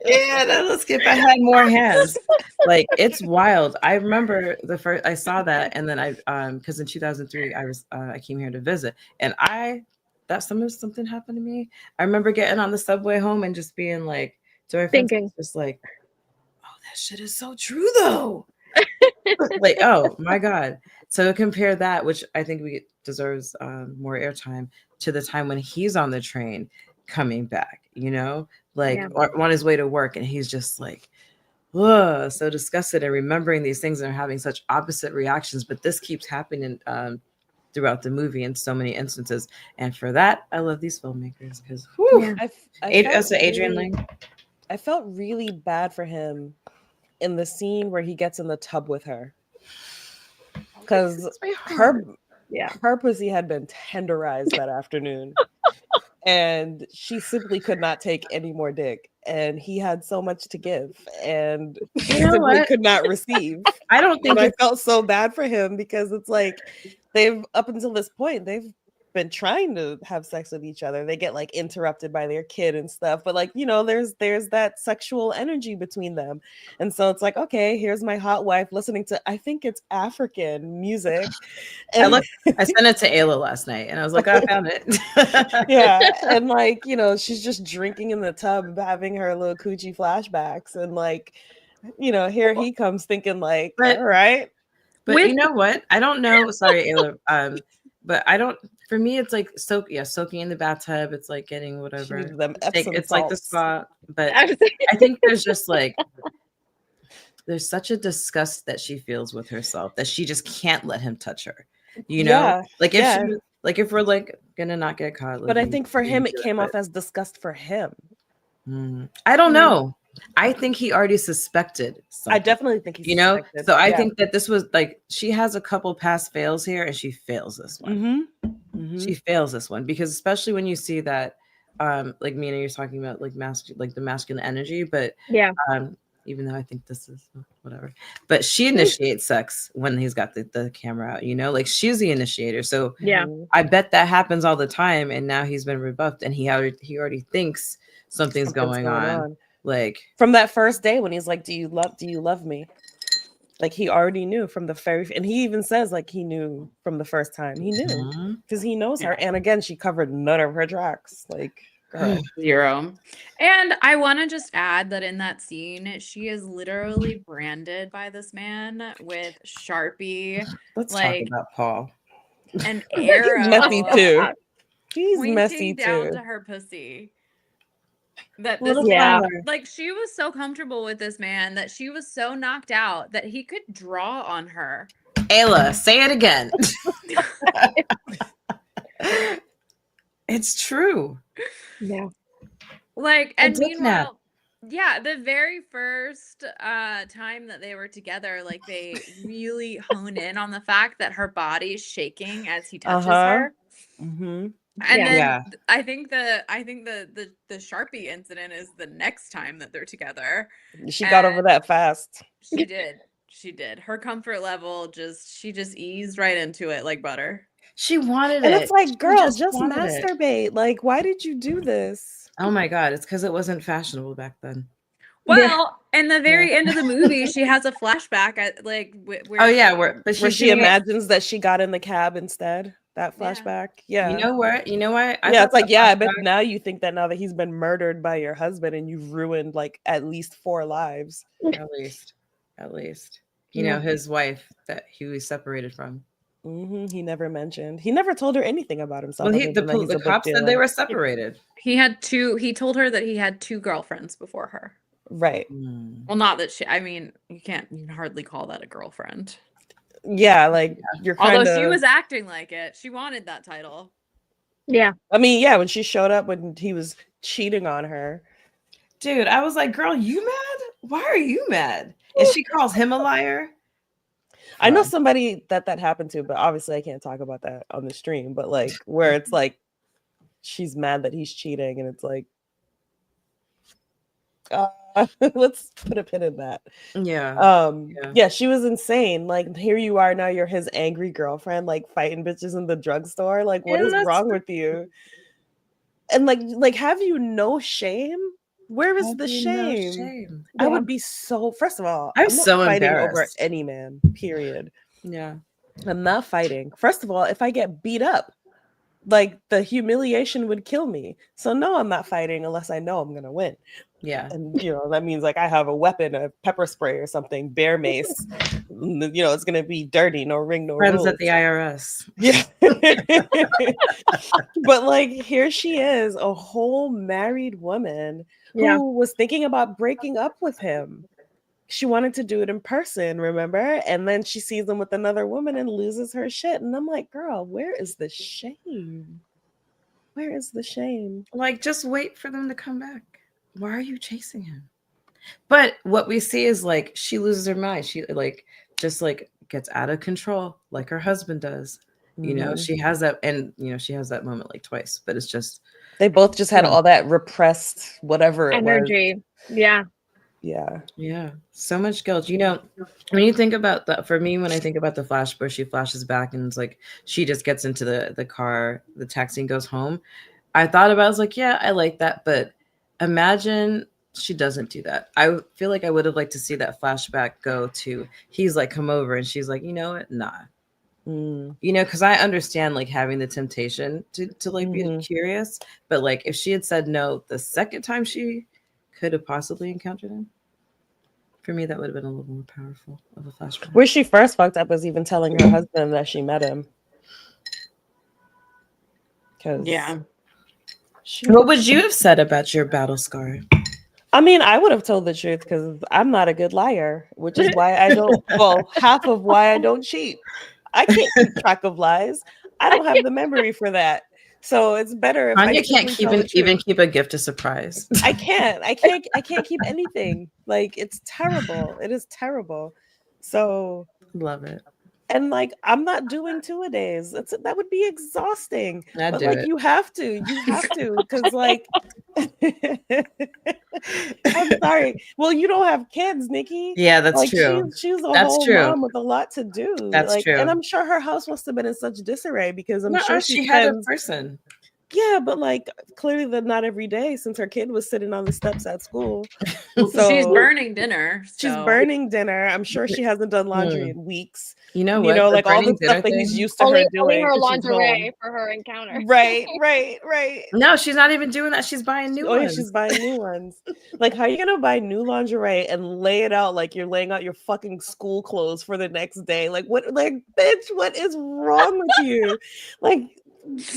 Speaker 1: Yeah, let's skip. I had more hands. Like it's wild. I remember the first I saw that, and then I because in 2003 I came here to visit, and something happened to me. I remember getting on the subway home and just being like, to my friends,
Speaker 3: Thinking.
Speaker 1: just like, oh, that shit is so true though. Like, oh my God. So to compare that, which I think deserves more airtime, to the time when he's on the train coming back, you know, like or on his way to work, and he's just like, ugh, so disgusted and remembering these things and having such opposite reactions. But this keeps happening throughout the movie in so many instances. And for that, I love these filmmakers because Adrian Lyne.
Speaker 2: I felt really bad for him in the scene where he gets in the tub with her. Because her pussy had been tenderized that afternoon. And she simply could not take any more dick. And he had so much to give. And he simply could not receive.
Speaker 1: I don't think
Speaker 2: I felt so bad for him because it's like up until this point, they've been trying to have sex with each other. They get like interrupted by their kid and stuff, but like, you know, there's that sexual energy between them. And so it's like, okay, here's my hot wife listening to, I think it's African music. And
Speaker 1: I sent it to Ayla last night and I was like, I found it.
Speaker 2: Yeah. And like, you know, she's just drinking in the tub, having her little coochie flashbacks. And like, you know, here he comes thinking like, all right.
Speaker 1: But you know what? I don't know. Sorry, Ayla. But I don't. For me, it's like soaking in the bathtub. It's like getting whatever. It's like the spa. But I think there's just like there's such a disgust that she feels with herself that she just can't let him touch her. You know, like if we're like gonna not get caught.
Speaker 2: But I think for him, it came off as disgust for him.
Speaker 1: I don't know. I think he already suspected something.
Speaker 2: I definitely think he
Speaker 1: suspected. So I think that this was like she has a couple past fails here and she fails this one. She fails this one because especially when you see that like Mina, you're talking about like the masculine energy, but even though I think this is whatever, but she initiates sex when he's got the camera out, you know, like she's the initiator. So I bet that happens all the time, and now he's been rebuffed and he already thinks something's going on. Like
Speaker 2: from that first day when he's like, do you love me? Like he already knew from the and he even says like he knew from the first time. He knew because he knows her. And again, she covered none of her tracks. Like girl.
Speaker 4: Zero. And I want to just add that in that scene, she is literally branded by this man with Sharpie.
Speaker 1: Let's talk about Paul.
Speaker 4: An arrow.
Speaker 2: He's messy too. He's messy
Speaker 4: down
Speaker 2: too.
Speaker 4: to her pussy. That like she was so comfortable with this man that she was so knocked out that he could draw on her.
Speaker 1: Ayla, say it again. It's true.
Speaker 3: Yeah.
Speaker 4: Like, and meanwhile, Yeah, the very first time that they were together, like they really hone in on the fact that her body is shaking as he touches her.
Speaker 2: Mm-hmm.
Speaker 4: And then
Speaker 1: Yeah.
Speaker 4: I think the Sharpie incident is the next time that they're together.
Speaker 2: She got over
Speaker 4: And
Speaker 2: that fast.
Speaker 4: She did. She did. Her comfort level she just eased right into it like butter.
Speaker 1: She wanted
Speaker 2: And
Speaker 1: it.
Speaker 2: it's like,
Speaker 1: She
Speaker 2: girl, just
Speaker 1: wanted it.
Speaker 2: masturbate. Like, why did you do this?
Speaker 1: Oh my God. It's because it wasn't fashionable back then.
Speaker 4: Well, in the very end of the movie, she has a flashback at like where
Speaker 1: Oh yeah,
Speaker 4: she-
Speaker 1: but
Speaker 2: Where
Speaker 1: she's
Speaker 2: she
Speaker 1: doing it.
Speaker 2: imagines that she got in the cab instead. That
Speaker 4: Yeah.
Speaker 2: flashback. Yeah.
Speaker 1: You know what? You know what?
Speaker 2: Yeah, it's like,
Speaker 1: that
Speaker 2: yeah, I bet
Speaker 1: flashback-
Speaker 2: now you think that now that he's been murdered by your husband and you've ruined like at least 4 lives.
Speaker 1: At least. You know, his wife that he was separated from.
Speaker 2: He never mentioned. He never told her anything about himself.
Speaker 1: Well,
Speaker 2: other than that he's a
Speaker 1: the
Speaker 2: book
Speaker 1: cops said they
Speaker 2: dealer.
Speaker 1: were separated.
Speaker 4: he told her that he had 2 girlfriends before her.
Speaker 2: Right.
Speaker 4: Well, not that I mean, you can hardly call that a girlfriend.
Speaker 2: Yeah, like you're kind of.
Speaker 4: Although she was acting like it. She wanted that title.
Speaker 3: Yeah.
Speaker 2: I mean, yeah, when she showed up when he was cheating on her.
Speaker 1: Dude, I was like, girl, you mad? Why are you mad? And she calls him a liar.
Speaker 2: I know somebody that happened to, but obviously I can't talk about that on the stream. But like, where it's like, she's mad that he's cheating, and it's like, let's put a pin in that.
Speaker 1: Yeah.
Speaker 2: Yeah, she was insane. Like, here you are now, you're his angry girlfriend, like fighting bitches in the drugstore. Like, what is wrong with you? And like, have you no shame? Where is the shame? I would be so. First of all,
Speaker 1: I'm
Speaker 2: not
Speaker 1: so
Speaker 2: fighting over
Speaker 1: embarrassed.
Speaker 2: any man. Period.
Speaker 1: Yeah.
Speaker 2: I'm not fighting. First of all, if I get beat up, like the humiliation would kill me. So no, I'm not fighting unless I know I'm gonna win.
Speaker 1: Yeah.
Speaker 2: And that means like I have a weapon, a pepper spray or something, bear mace. It's gonna be dirty, no ring, no
Speaker 1: Friends
Speaker 2: rules.
Speaker 1: at the IRS.
Speaker 2: Yeah. But like here she is, a whole married woman who was thinking about breaking up with him. She wanted to do it in person, remember? And then she sees him with another woman and loses her shit. And I'm like, girl, where is the shame? Where is the shame?
Speaker 1: Like, just wait for them to come back. Why are you chasing him? But what we see is like she loses her mind. She just gets out of control, like her husband does. You know, she has that, and she has that moment like twice. But it's just
Speaker 2: they both just had all that repressed whatever
Speaker 3: energy. Yeah.
Speaker 2: Yeah.
Speaker 1: So much guilt. When you think about that, for me, when I think about the flash where she flashes back and it's like she just gets into the car, the taxi and goes home. I thought about it, I was like, yeah, I like that, but imagine she doesn't do that. I feel like I would have liked to see that flashback go to he's like, come over, and she's like, you know what? Nah. Because I understand like having the temptation to like be curious, but like if she had said no the second time she could have possibly encountered him, for me that would have been a little more powerful of a flashback.
Speaker 2: Where she first fucked up was even telling her husband that she met him.
Speaker 1: What would you have said about your battle scar?
Speaker 2: I mean, I would have told the truth because I'm not a good liar, which is why I don't. Well, half of why I don't cheat. I can't keep track of lies. I don't have the memory for that. So it's better if
Speaker 1: Anya
Speaker 2: I
Speaker 1: can't even keep a gift of surprise.
Speaker 2: I can't keep anything. Like, it's terrible. It is terrible. So
Speaker 1: love it.
Speaker 2: And like, I'm not doing 2-a-days. That would be exhausting.
Speaker 1: I'd
Speaker 2: but
Speaker 1: do
Speaker 2: like,
Speaker 1: it.
Speaker 2: you have to, because like, I'm sorry. Well, you don't have kids, Nikki.
Speaker 1: Yeah, that's
Speaker 2: like,
Speaker 1: true.
Speaker 2: She's a
Speaker 1: That's
Speaker 2: whole
Speaker 1: true.
Speaker 2: mom with a lot to do.
Speaker 1: That's
Speaker 2: like,
Speaker 1: true.
Speaker 2: And I'm sure her house must have been in such disarray because I'm sure
Speaker 1: she had a person.
Speaker 2: Yeah, but like clearly not every day since her kid was sitting on the steps at school.
Speaker 4: So she's burning dinner.
Speaker 2: She's burning dinner. I'm sure she hasn't done laundry in weeks.
Speaker 1: You know what?
Speaker 2: Like all the stuff that he's used to her doing.
Speaker 3: Only her lingerie for her encounter.
Speaker 2: Right.
Speaker 1: No, she's not even doing that. She's buying new ones.
Speaker 2: Yeah, she's buying new ones. Like, how are you gonna buy new lingerie and lay it out like you're laying out your fucking school clothes for the next day? Like, what? Like, bitch, what is wrong with you? Like,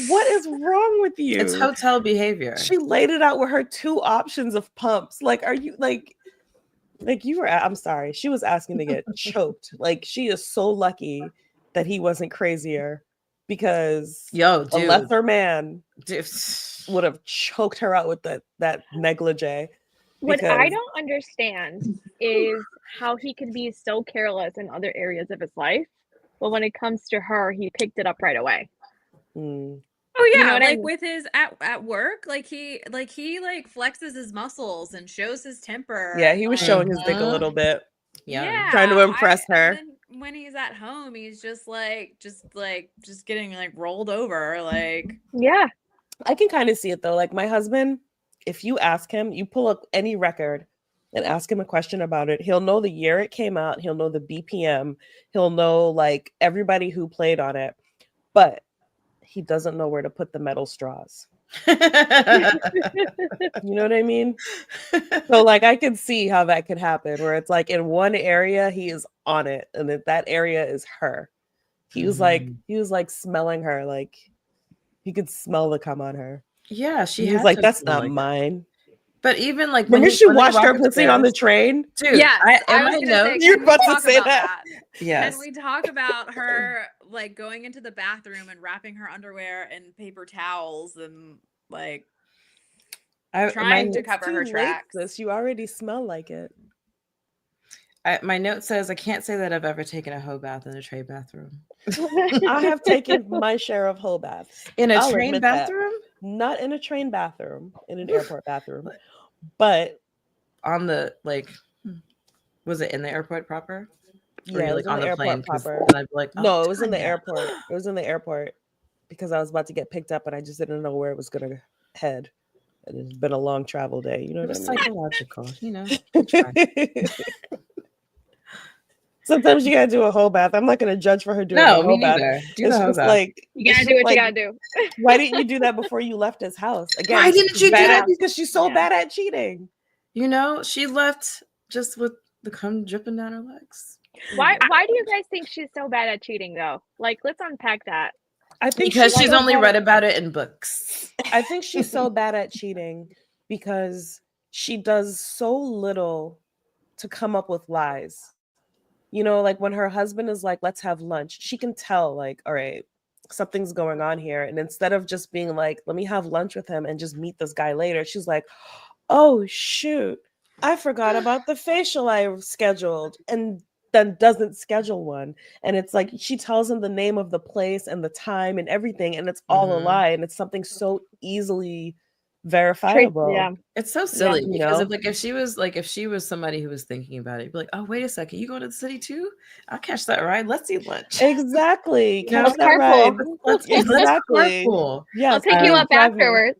Speaker 2: what is wrong with you?
Speaker 1: It's hotel behavior.
Speaker 2: She laid it out with her 2 options of pumps. Like, are you like you were? I'm sorry. She was asking to get choked. Like, she is so lucky that he wasn't crazier, because a lesser man would have choked her out with that negligee.
Speaker 3: What I
Speaker 2: because
Speaker 3: don't understand is how he could be so careless in other areas of his life, but when it comes to her, he picked it up right away.
Speaker 2: mm,
Speaker 4: Oh
Speaker 3: You know
Speaker 4: yeah,
Speaker 3: what I
Speaker 4: like
Speaker 3: mean?
Speaker 4: with his at work, like he flexes his muscles and shows his temper
Speaker 2: yeah,
Speaker 4: and
Speaker 2: he was
Speaker 4: like
Speaker 2: showing his dick a little bit,
Speaker 1: Yeah.
Speaker 2: trying to impress her.
Speaker 4: And then when he's at home, he's just getting like rolled over, like
Speaker 3: Yeah.
Speaker 2: I can kind of see it though. Like my husband, if you ask him, you pull up any record and ask him a question about it, he'll know the year it came out, he'll know the BPM, he'll know like everybody who played on it, but he doesn't know where to put the metal straws. You know what I mean? So like I can see how that could happen where it's like in one area he is on it and that area is her. He was like smelling her, like he could smell the cum on her.
Speaker 1: Yeah, she
Speaker 2: He was
Speaker 1: had
Speaker 2: like,
Speaker 1: to
Speaker 2: that's
Speaker 1: smell
Speaker 2: not
Speaker 1: like that.
Speaker 2: mine.
Speaker 1: But even like
Speaker 2: Remember she
Speaker 1: when they
Speaker 2: washed
Speaker 1: walk
Speaker 2: her pussy on the
Speaker 1: upstairs-
Speaker 2: train?
Speaker 1: Dude,
Speaker 4: yes,
Speaker 1: in
Speaker 4: I was
Speaker 1: my
Speaker 4: gonna say,
Speaker 1: notes,
Speaker 2: You're
Speaker 4: can we
Speaker 2: about to
Speaker 4: talk
Speaker 2: say
Speaker 4: about
Speaker 2: that.
Speaker 1: yes.
Speaker 4: Can we talk about her like going into the bathroom and wrapping her underwear in paper towels and like trying to
Speaker 2: It's
Speaker 4: cover
Speaker 2: too
Speaker 4: her
Speaker 2: late,
Speaker 4: tracks?
Speaker 2: sis. You already smell like it.
Speaker 1: My note says I can't say that I've ever taken a hoe bath in a train bathroom.
Speaker 2: I have taken my share of whole baths.
Speaker 1: In a
Speaker 2: I'll
Speaker 1: train
Speaker 2: admit that.
Speaker 1: bathroom?
Speaker 2: Not in a train bathroom, in an airport bathroom. But
Speaker 1: On the was it in the airport proper?
Speaker 2: yeah, it was in the airport
Speaker 1: Plane? 'Cause
Speaker 2: proper.
Speaker 1: then I'd be like,
Speaker 2: No, it was in the
Speaker 1: Tanya.
Speaker 2: airport. It was in the airport because I was about to get picked up and I just didn't know where it was gonna head. And it's been a long travel day. You know
Speaker 1: It
Speaker 2: what
Speaker 1: was
Speaker 2: I mean?
Speaker 1: psychological, you know.
Speaker 2: Sometimes you gotta do a whole bath. I'm not gonna judge for her doing a
Speaker 1: No,
Speaker 2: whole
Speaker 1: me
Speaker 2: bath.
Speaker 1: neither. Do
Speaker 2: It's
Speaker 1: the hoe
Speaker 2: just
Speaker 1: bath.
Speaker 2: like
Speaker 3: You
Speaker 2: it's
Speaker 3: gotta do
Speaker 2: just
Speaker 3: what you
Speaker 2: like,
Speaker 3: gotta do.
Speaker 2: why didn't you do that before you left his house? Again,
Speaker 1: Why didn't you do that?
Speaker 2: Because she's so
Speaker 3: Yeah.
Speaker 2: bad at cheating.
Speaker 1: You know, she left just with the cum dripping down her legs.
Speaker 3: Why do you guys think she's so bad at cheating though? Like, let's unpack that.
Speaker 2: I think
Speaker 1: Because she's
Speaker 2: so
Speaker 1: only
Speaker 2: bad
Speaker 1: read
Speaker 2: at-
Speaker 1: about it in books.
Speaker 2: I think she's so bad at cheating because she does so little to come up with lies. You know, like when her husband is like, let's have lunch, she can tell, like, all right, something's going on here. And instead of just being like, let me have lunch with him and just meet this guy later, she's like, oh, shoot, I forgot about the facial I scheduled. And then doesn't schedule one. And it's like she tells him the name of the place and the time and everything. And it's all a
Speaker 1: Mhm.
Speaker 2: lie. And it's something so easily verifiable.
Speaker 3: Yeah.
Speaker 1: It's so silly
Speaker 2: you
Speaker 1: because
Speaker 2: know?
Speaker 1: if she was somebody who was thinking about it, you'd be like, oh, wait a second, you going to the city too? I'll catch that ride. Let's eat lunch.
Speaker 2: Exactly.
Speaker 1: You know,
Speaker 2: Catch that
Speaker 3: carpool.
Speaker 2: ride.
Speaker 1: Let's
Speaker 2: Exactly.
Speaker 1: carpool.
Speaker 2: Yes,
Speaker 3: I'll take you up
Speaker 2: drive me.
Speaker 3: afterwards.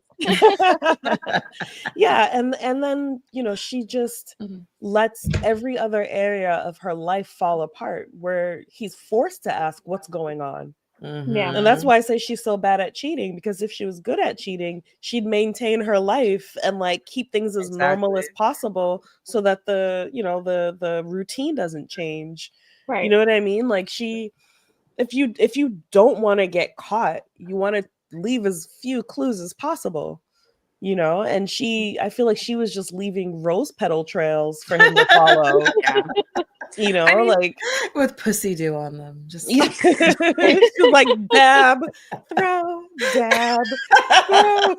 Speaker 2: Yeah, and then she just
Speaker 1: Mhm.
Speaker 2: lets every other area of her life fall apart where he's forced to ask what's going on.
Speaker 1: Mhm.
Speaker 2: And that's why I say she's so bad at cheating, because if she was good at cheating, she'd maintain her life and like keep things as normal as possible so that the routine doesn't change.
Speaker 3: Right.
Speaker 2: You know what I mean? Like if you don't want to get caught, you want to leave as few clues as possible. And I feel like she was just leaving rose petal trails for him to follow.
Speaker 4: Yeah. I mean,
Speaker 2: like
Speaker 1: with pussy dew on them. Just
Speaker 2: she's like dab, throw, dab, throw.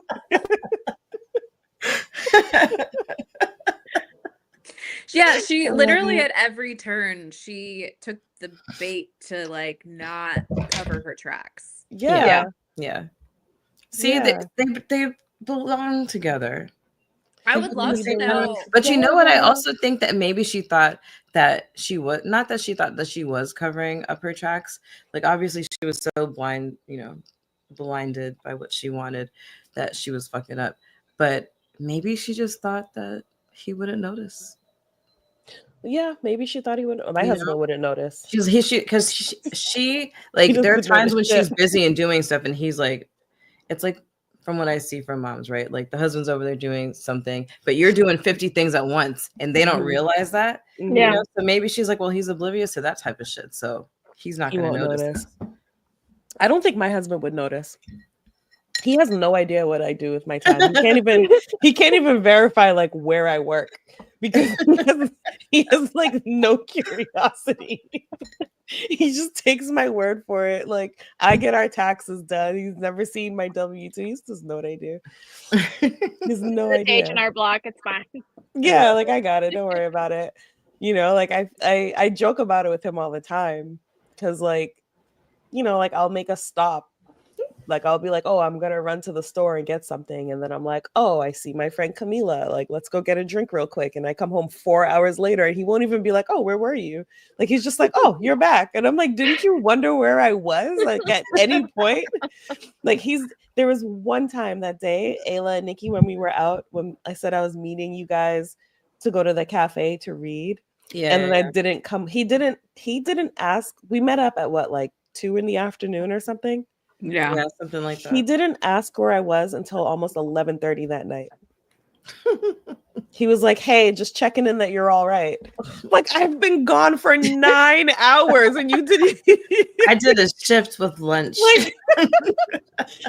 Speaker 4: yeah, she
Speaker 2: I love
Speaker 4: literally
Speaker 2: it.
Speaker 4: at every turn she took the bait to like not cover her tracks.
Speaker 2: Yeah.
Speaker 1: See,
Speaker 2: Yeah.
Speaker 1: they belong together.
Speaker 4: I would love to know.
Speaker 1: But you know what? I also think that maybe she thought that she was not that she thought that she was covering up her tracks. Like obviously she was so blinded by what she wanted that she was fucking up. But maybe she just thought that he wouldn't notice.
Speaker 2: Yeah, maybe she thought he would. My husband wouldn't notice.
Speaker 1: Because she like there are times when she's busy and doing stuff, and he's like, it's like from what I see from moms, right? Like the husband's over there doing something, but you're doing 50 things at once, and they don't realize that.
Speaker 3: Yeah.
Speaker 1: So maybe she's like, well, he's oblivious to that type of shit, so he's not going to notice.
Speaker 2: I don't think my husband would notice. He has no idea what I do with my time. He can't even verify like where I work because he has like no curiosity. He just takes my word for it. Like I get our taxes done. He's never seen my W-2. He just doesn't know what I do. He has no
Speaker 3: The
Speaker 2: idea.
Speaker 3: H&R Block, it's fine.
Speaker 2: Yeah, like I got it. Don't worry about it. You know, like I joke about it with him all the time because like, you know, like I'll make a stop. Like I'll be like, oh, I'm gonna run to the store and get something, and then I'm like, oh, I see my friend Camila. Like, let's go get a drink real quick. And I come home 4 hours later, and he won't even be like, oh, where were you? Like he's just like, oh, you're back. And I'm like, didn't you wonder where I was? Like at any point? Like there was one time that day, Ayla and Nikki, when we were out, when I said I was meeting you guys to go to the cafe to read.
Speaker 1: Yeah.
Speaker 2: And then I didn't come. He didn't ask. We met up at what, like 2 p.m. or something?
Speaker 4: Yeah.
Speaker 1: Yeah, something like that.
Speaker 2: He didn't ask where I was until almost 11:30 that night. He was like, hey, just checking in that you're all right. Like, I've been gone for 9 hours and you didn't.
Speaker 1: I did a shift with lunch.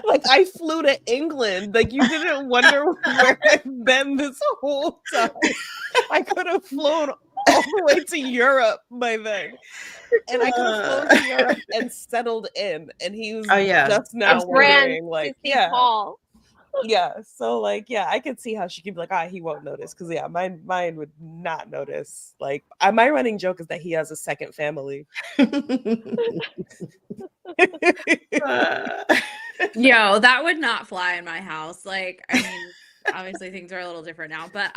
Speaker 2: Like I flew to England. Like you didn't wonder where I've been this whole time. I could have flown all the way to Europe by then. And I could have flown to Europe and settled in. And he was just now wondering, like, yeah.
Speaker 3: Paul.
Speaker 2: Yeah. So like, yeah, I could see how she could be like, he won't notice. Cause yeah, mine would not notice. Like my running joke is that he has a second family.
Speaker 4: Yo, that would not fly in my house. Like, I mean, obviously things are a little different now, but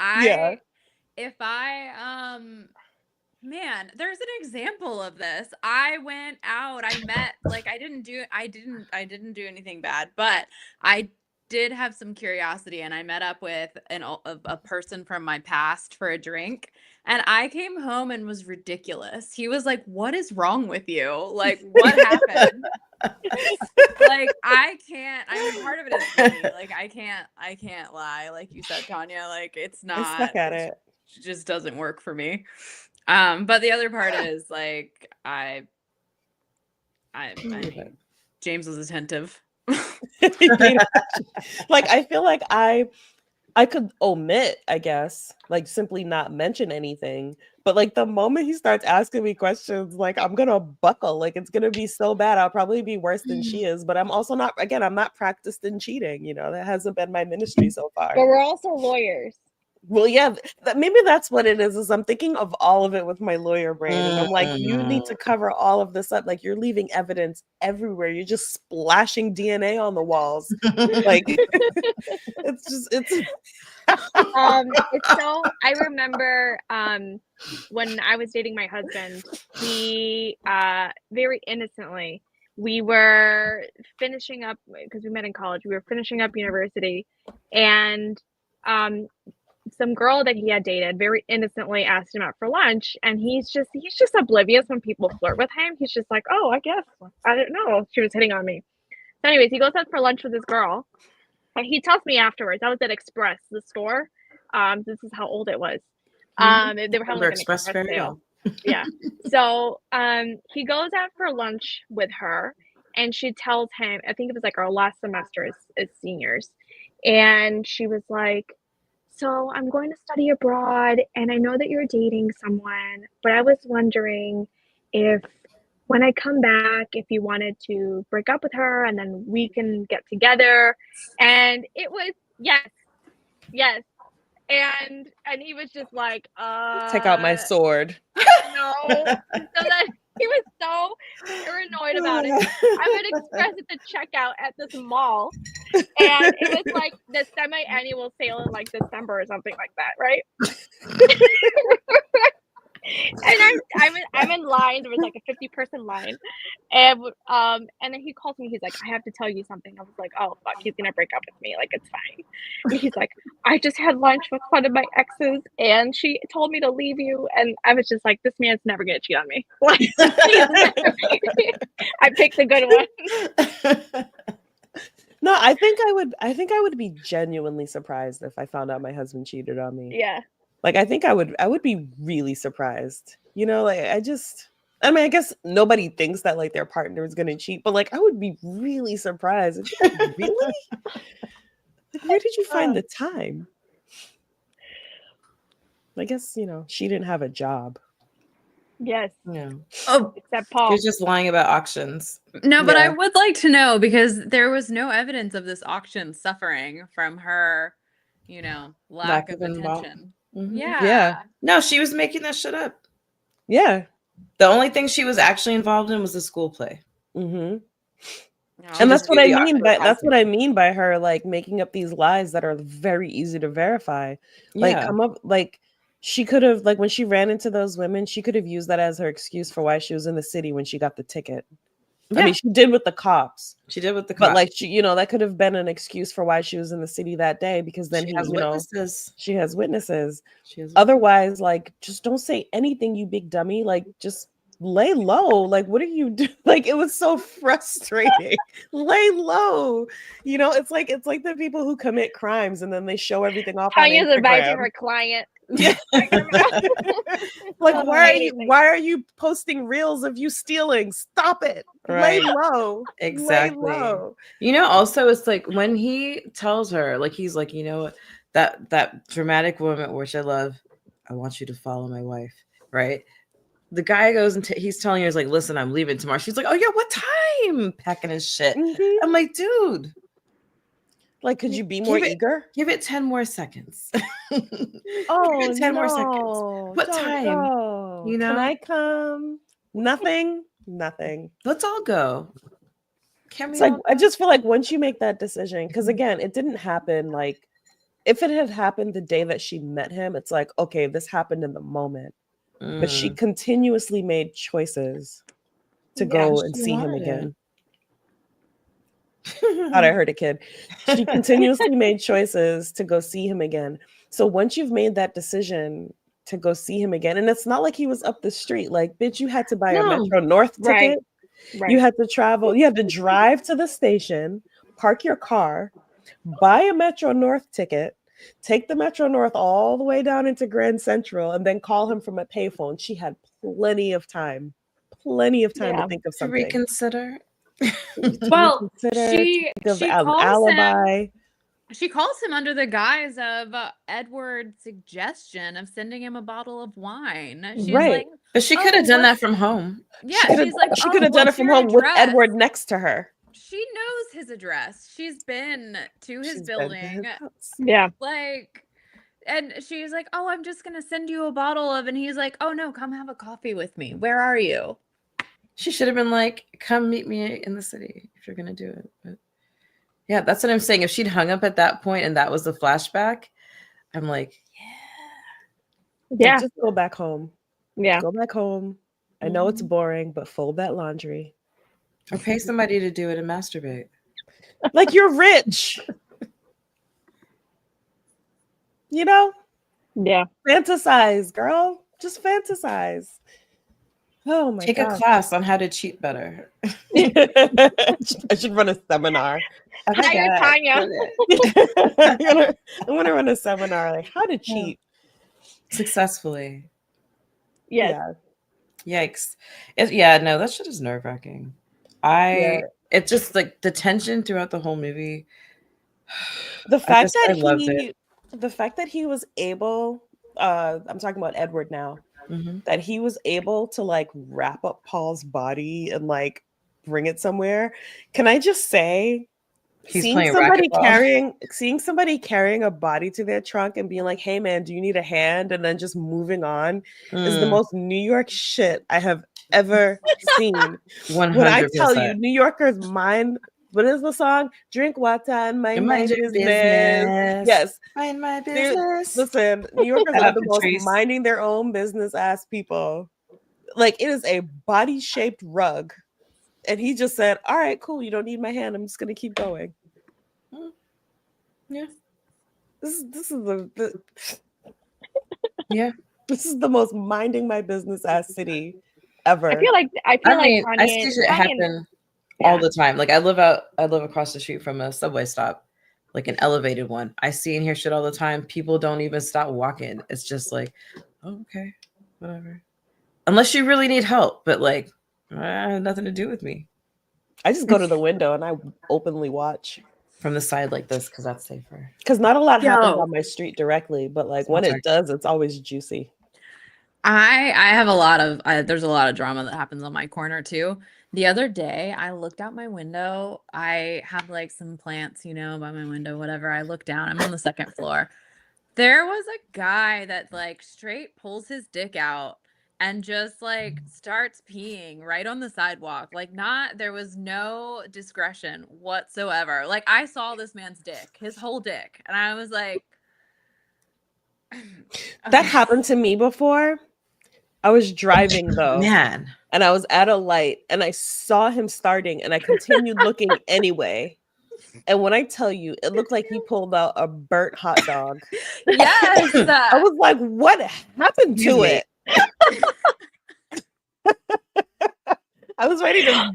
Speaker 4: man, there's an example of this. I went out, I met, like, I didn't do anything bad, but I did have some curiosity, and I met up with a person from my past for a drink, and I came home and was ridiculous. He was like, what is wrong with you? Like, what happened? Like, I mean, part of it is me. Like, I can't lie. Like you said, Tanya, like, it's not,
Speaker 2: I stuck at it.
Speaker 4: It just doesn't work for me. But the other part is like, I mean, James was attentive.
Speaker 2: Like, I feel like I could omit, I guess, like simply not mention anything. But like the moment he starts asking me questions, like I'm gonna buckle. Like it's gonna be so bad. I'll probably be worse than she is. But I'm also not. Again, I'm not practiced in cheating. You know, that hasn't been my ministry so far.
Speaker 3: But we're also lawyers.
Speaker 2: Well, yeah, maybe that's what it is I'm thinking of all of it with my lawyer brain. And I'm like, you need to cover all of this up. Like, you're leaving evidence everywhere. You're just splashing DNA on the walls. Like, it's
Speaker 3: so I remember when I was dating my husband, he very innocently, we were finishing up, because we met in college, we were finishing up university, and some girl that he had dated very innocently asked him out for lunch, and he's just oblivious when people flirt with him. He's just like, oh, I guess, I don't know, she was hitting on me. So anyways, he goes out for lunch with this girl, and he tells me afterwards, I was at Express, the store. This is how old it was. They were having like an Express sale. Yeah. So he goes out for lunch with her, and she tells him, I think it was like our last semester as seniors, and she was like, so I'm going to study abroad, and I know that you're dating someone, but I was wondering if when I come back, if you wanted to break up with her and then we can get together. And it was yes. And he was just like,
Speaker 2: take out my sword.
Speaker 3: No. So then he was so paranoid about it. I'm at Express at the checkout at this mall, and it was like the semi-annual sale in like December or something like that, right? And I'm in line. There was like a 50-person line, and then he calls me. He's like, I have to tell you something. I was like, oh fuck, he's gonna break up with me. Like, it's fine. And he's like, I just had lunch with one of my exes, and she told me to leave you. And I was just like, this man's never gonna cheat on me. I picked a good one.
Speaker 2: No, I think I would be genuinely surprised if I found out my husband cheated on me.
Speaker 3: Yeah.
Speaker 2: Like, I think I would be really surprised. You know, like, I just, I mean, I guess nobody thinks that like their partner is gonna cheat, but like I would be really surprised. It's like, really? Like, where did you find the time? I guess, she didn't have a job.
Speaker 3: Yes.
Speaker 1: Yeah.
Speaker 4: Oh,
Speaker 3: Except
Speaker 1: She
Speaker 3: Paul.
Speaker 1: was just lying about auctions.
Speaker 4: no, but I
Speaker 2: Yeah.
Speaker 4: would like to know because there was no evidence of this auction suffering from her, lack of attention.
Speaker 1: Mhm.
Speaker 4: Yeah.
Speaker 1: No, she was making that shit up.
Speaker 2: Yeah.
Speaker 1: The only thing she was actually involved in was the school play.
Speaker 2: Mm-hmm.
Speaker 4: No,
Speaker 2: And
Speaker 1: just
Speaker 2: that's what
Speaker 1: knew
Speaker 2: I
Speaker 1: the
Speaker 2: mean
Speaker 1: auction
Speaker 2: by
Speaker 1: was
Speaker 2: that's what
Speaker 1: happening.
Speaker 2: I mean by her like making up these lies that are very easy to verify. Like
Speaker 1: Yeah.
Speaker 2: come up like she could have like when she ran into those women, she could have used that as her excuse for why she was in the city when she got the ticket. I
Speaker 1: Yeah.
Speaker 2: mean, she did with the cops.
Speaker 1: She did with the
Speaker 2: But
Speaker 1: cops.
Speaker 2: like she, that could have been an excuse for why she was in the city that day because then
Speaker 1: She has witnesses.
Speaker 2: she has witnesses.
Speaker 1: She has
Speaker 2: Otherwise, like just don't say anything, you big dummy. Like just lay low. Like what are you doing? Like it was so frustrating. Lay low. It's like the people who commit crimes and then they show everything off on
Speaker 3: Tanya's advising
Speaker 2: Instagram.
Speaker 3: her client.
Speaker 2: Yeah. Like
Speaker 3: Don't
Speaker 2: why
Speaker 3: say
Speaker 2: why are you posting reels of you stealing? Stop it.
Speaker 1: Right.
Speaker 2: Lay low.
Speaker 1: Exactly.
Speaker 2: Lay low.
Speaker 1: Also it's like when he tells her, like he's like, that dramatic moment which I love, I want you to follow my wife, right? The guy goes and he's telling her, he's like, listen, I'm leaving tomorrow. She's like, oh yeah, what time? Packing his shit.
Speaker 2: Mhm.
Speaker 1: I'm like, dude,
Speaker 2: Like, could you be more eager?
Speaker 1: give it 10 more seconds.
Speaker 2: Oh,
Speaker 1: 10 more seconds.
Speaker 2: no.
Speaker 1: What
Speaker 2: Don't
Speaker 1: time?
Speaker 2: go.
Speaker 1: You know?
Speaker 2: Can I come? Nothing. Nothing.
Speaker 1: Let's all go. Can we
Speaker 2: It's like
Speaker 1: all
Speaker 2: I
Speaker 1: go?
Speaker 2: just feel like once you make that decision, because again, it didn't happen like if it had happened the day that she met him, it's like, okay, this happened in the moment. But she continuously made choices to go and
Speaker 1: she
Speaker 2: see him
Speaker 1: wanted it.
Speaker 2: again. Thought I heard a kid. She continuously made choices to go see him again. So once you've made that decision to go see him again, and it's not like he was up the street, like, bitch, you had to buy a
Speaker 1: No.
Speaker 2: Metro North
Speaker 3: Right.
Speaker 2: ticket.
Speaker 3: Right.
Speaker 2: You had to travel, you had to drive to the station, park your car, buy a Metro North ticket, take the Metro North all the way down into Grand Central, and then call him from a payphone. She had plenty of time
Speaker 3: Yeah.
Speaker 2: to think of
Speaker 1: To
Speaker 2: something.
Speaker 1: reconsider.
Speaker 4: Well,
Speaker 2: Reconsider,
Speaker 4: she
Speaker 2: think of an
Speaker 4: calls
Speaker 2: alibi.
Speaker 4: She calls him under the guise of Edward's suggestion of sending him a bottle of wine. She's
Speaker 2: Right.
Speaker 4: like,
Speaker 1: But she could have done that
Speaker 4: what's-
Speaker 1: from home.
Speaker 4: yeah,
Speaker 2: She
Speaker 4: she's like,
Speaker 2: could have done it
Speaker 4: what's
Speaker 2: from
Speaker 4: your
Speaker 2: home with
Speaker 4: address?"
Speaker 2: Edward next to her.
Speaker 4: She knows his address. She's been to his
Speaker 2: She's been to
Speaker 4: building.
Speaker 2: his house.
Speaker 3: Yeah.
Speaker 4: Like, and she's like, oh, I'm just gonna send you a bottle of, and he's like, oh no, come have a coffee with me. Where are you?
Speaker 1: She should have been like, come meet me in the city if you're going to do it. But yeah, that's what I'm saying. If she'd hung up at that point and that was the flashback, I'm like,
Speaker 3: Yeah.
Speaker 2: Just go back home.
Speaker 3: Yeah.
Speaker 2: Go back home. I know it's boring, but fold that laundry.
Speaker 1: or pay somebody to do it and masturbate.
Speaker 2: Like you're rich.
Speaker 3: Yeah.
Speaker 2: Fantasize, girl. Just fantasize. Oh my
Speaker 1: Take
Speaker 2: god.
Speaker 1: a class on how to cheat better.
Speaker 2: I should run a seminar.
Speaker 3: Hire Tanya.
Speaker 2: I want to run a seminar like how to cheat.
Speaker 1: Successfully.
Speaker 3: Yes.
Speaker 2: Yeah.
Speaker 1: Yikes. No, that shit is nerve-wracking. It's just like the tension throughout the whole movie.
Speaker 2: The fact
Speaker 1: I loved it.
Speaker 2: the fact that he was able, I'm talking about Edward now,
Speaker 1: Mhm.
Speaker 2: that he was able to like wrap up Paul's body and like bring it somewhere. Can I just say,
Speaker 1: He's
Speaker 2: seeing
Speaker 1: playing
Speaker 2: somebody
Speaker 1: racquetball.
Speaker 2: carrying a body to their trunk and being like, hey man, do you need a hand? And then just moving on is the
Speaker 1: Mm,
Speaker 2: most New York shit I have ever seen.
Speaker 1: 100%.
Speaker 2: When I tell you, New Yorkers mind, what is the song? Drink water and mind my
Speaker 1: Mind your
Speaker 2: business.
Speaker 1: business.
Speaker 2: Yes.
Speaker 1: Mind my
Speaker 2: Dude,
Speaker 1: business.
Speaker 2: listen, New Yorkers
Speaker 1: Shout
Speaker 2: are
Speaker 1: out
Speaker 2: the
Speaker 1: to
Speaker 2: most
Speaker 1: Trace.
Speaker 2: minding their own business ass people. Like it is a body shaped rug. And he just said, all right, cool. You don't need my hand. I'm just going to keep going.
Speaker 1: Yeah.
Speaker 2: This is the
Speaker 1: Yeah.
Speaker 2: this is the most minding my business ass city ever.
Speaker 3: I feel like
Speaker 1: I
Speaker 3: Tanya,
Speaker 1: see shit happen
Speaker 3: yeah.
Speaker 1: all the time. Like I live across the street from a subway stop, like an elevated one. I see and hear shit all the time. People don't even stop walking. It's just like, oh, okay, whatever. unless you really need help, but like, nothing to do with me.
Speaker 2: I just go to the window and I openly watch.
Speaker 1: From the side like this, because that's safer.
Speaker 2: Because not a lot happens
Speaker 4: Yo.
Speaker 2: on my street directly, but like
Speaker 1: It's
Speaker 2: when
Speaker 1: not
Speaker 2: it does, it's always juicy.
Speaker 4: I have a lot of there's a lot of drama that happens on my corner too. The other day, I looked out my window. I have like some plants, you know, by my window, whatever. I look down. I'm on the second floor. There was a guy that like straight pulls his dick out and just like starts peeing right on the sidewalk. Like there was no discretion whatsoever. Like I saw this man's dick, his whole dick, and I was like,
Speaker 2: That happened to me before. I was driving though,
Speaker 1: Man.
Speaker 2: and I was at a light, and I saw him starting, and I continued looking anyway. And when I tell you, it looked like he pulled out a burnt hot dog.
Speaker 4: yes.
Speaker 2: I was like, what happened to
Speaker 1: Excuse me.
Speaker 2: it? I was ready to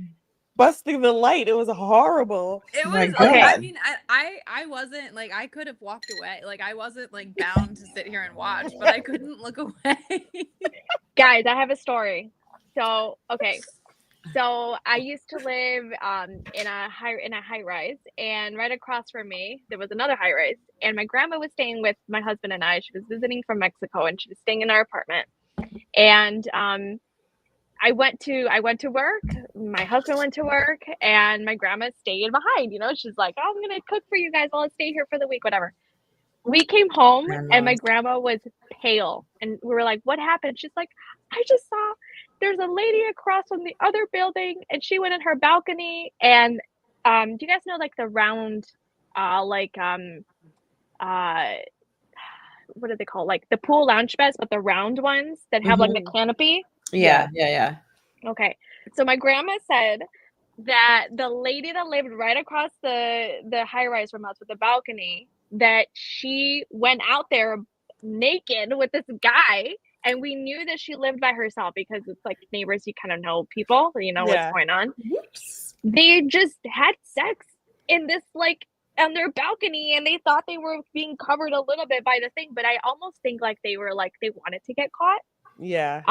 Speaker 2: bust through the light. It was horrible.
Speaker 4: It
Speaker 1: My
Speaker 4: was
Speaker 1: God.
Speaker 4: I mean, I wasn't like I could have walked away. Like I wasn't like bound to sit here and watch, but I couldn't look away.
Speaker 3: Guys, I have a story. So, okay. So I used to live in a high rise, and right across from me there was another high rise. And my grandma was staying with my husband and I. She was visiting from Mexico, and she was staying in our apartment. And I went to work. My husband went to work, and my grandma stayed behind. You know, she's like, "Oh, I'm gonna cook for you guys. I'll stay here for the week, whatever." We came home, and my grandma was pale, and we were like, "What happened?" She's like, "I just saw there's a lady across from the other building, and she went in her balcony, and do you guys know like the round, what are they called? Like the pool lounge beds, but the round ones that have like the canopy."
Speaker 1: Yeah.
Speaker 3: Okay. So my grandma said that the lady that lived right across the high rise from us with the balcony, that she went out there naked with this guy, and we knew that she lived by herself because it's like neighbors, you kind of know people, you know what's going on.
Speaker 1: Whoops.
Speaker 3: They just had sex in this like on their balcony, and they thought they were being covered a little bit by the thing, but I almost think like they were like they wanted to get caught.
Speaker 2: Yeah.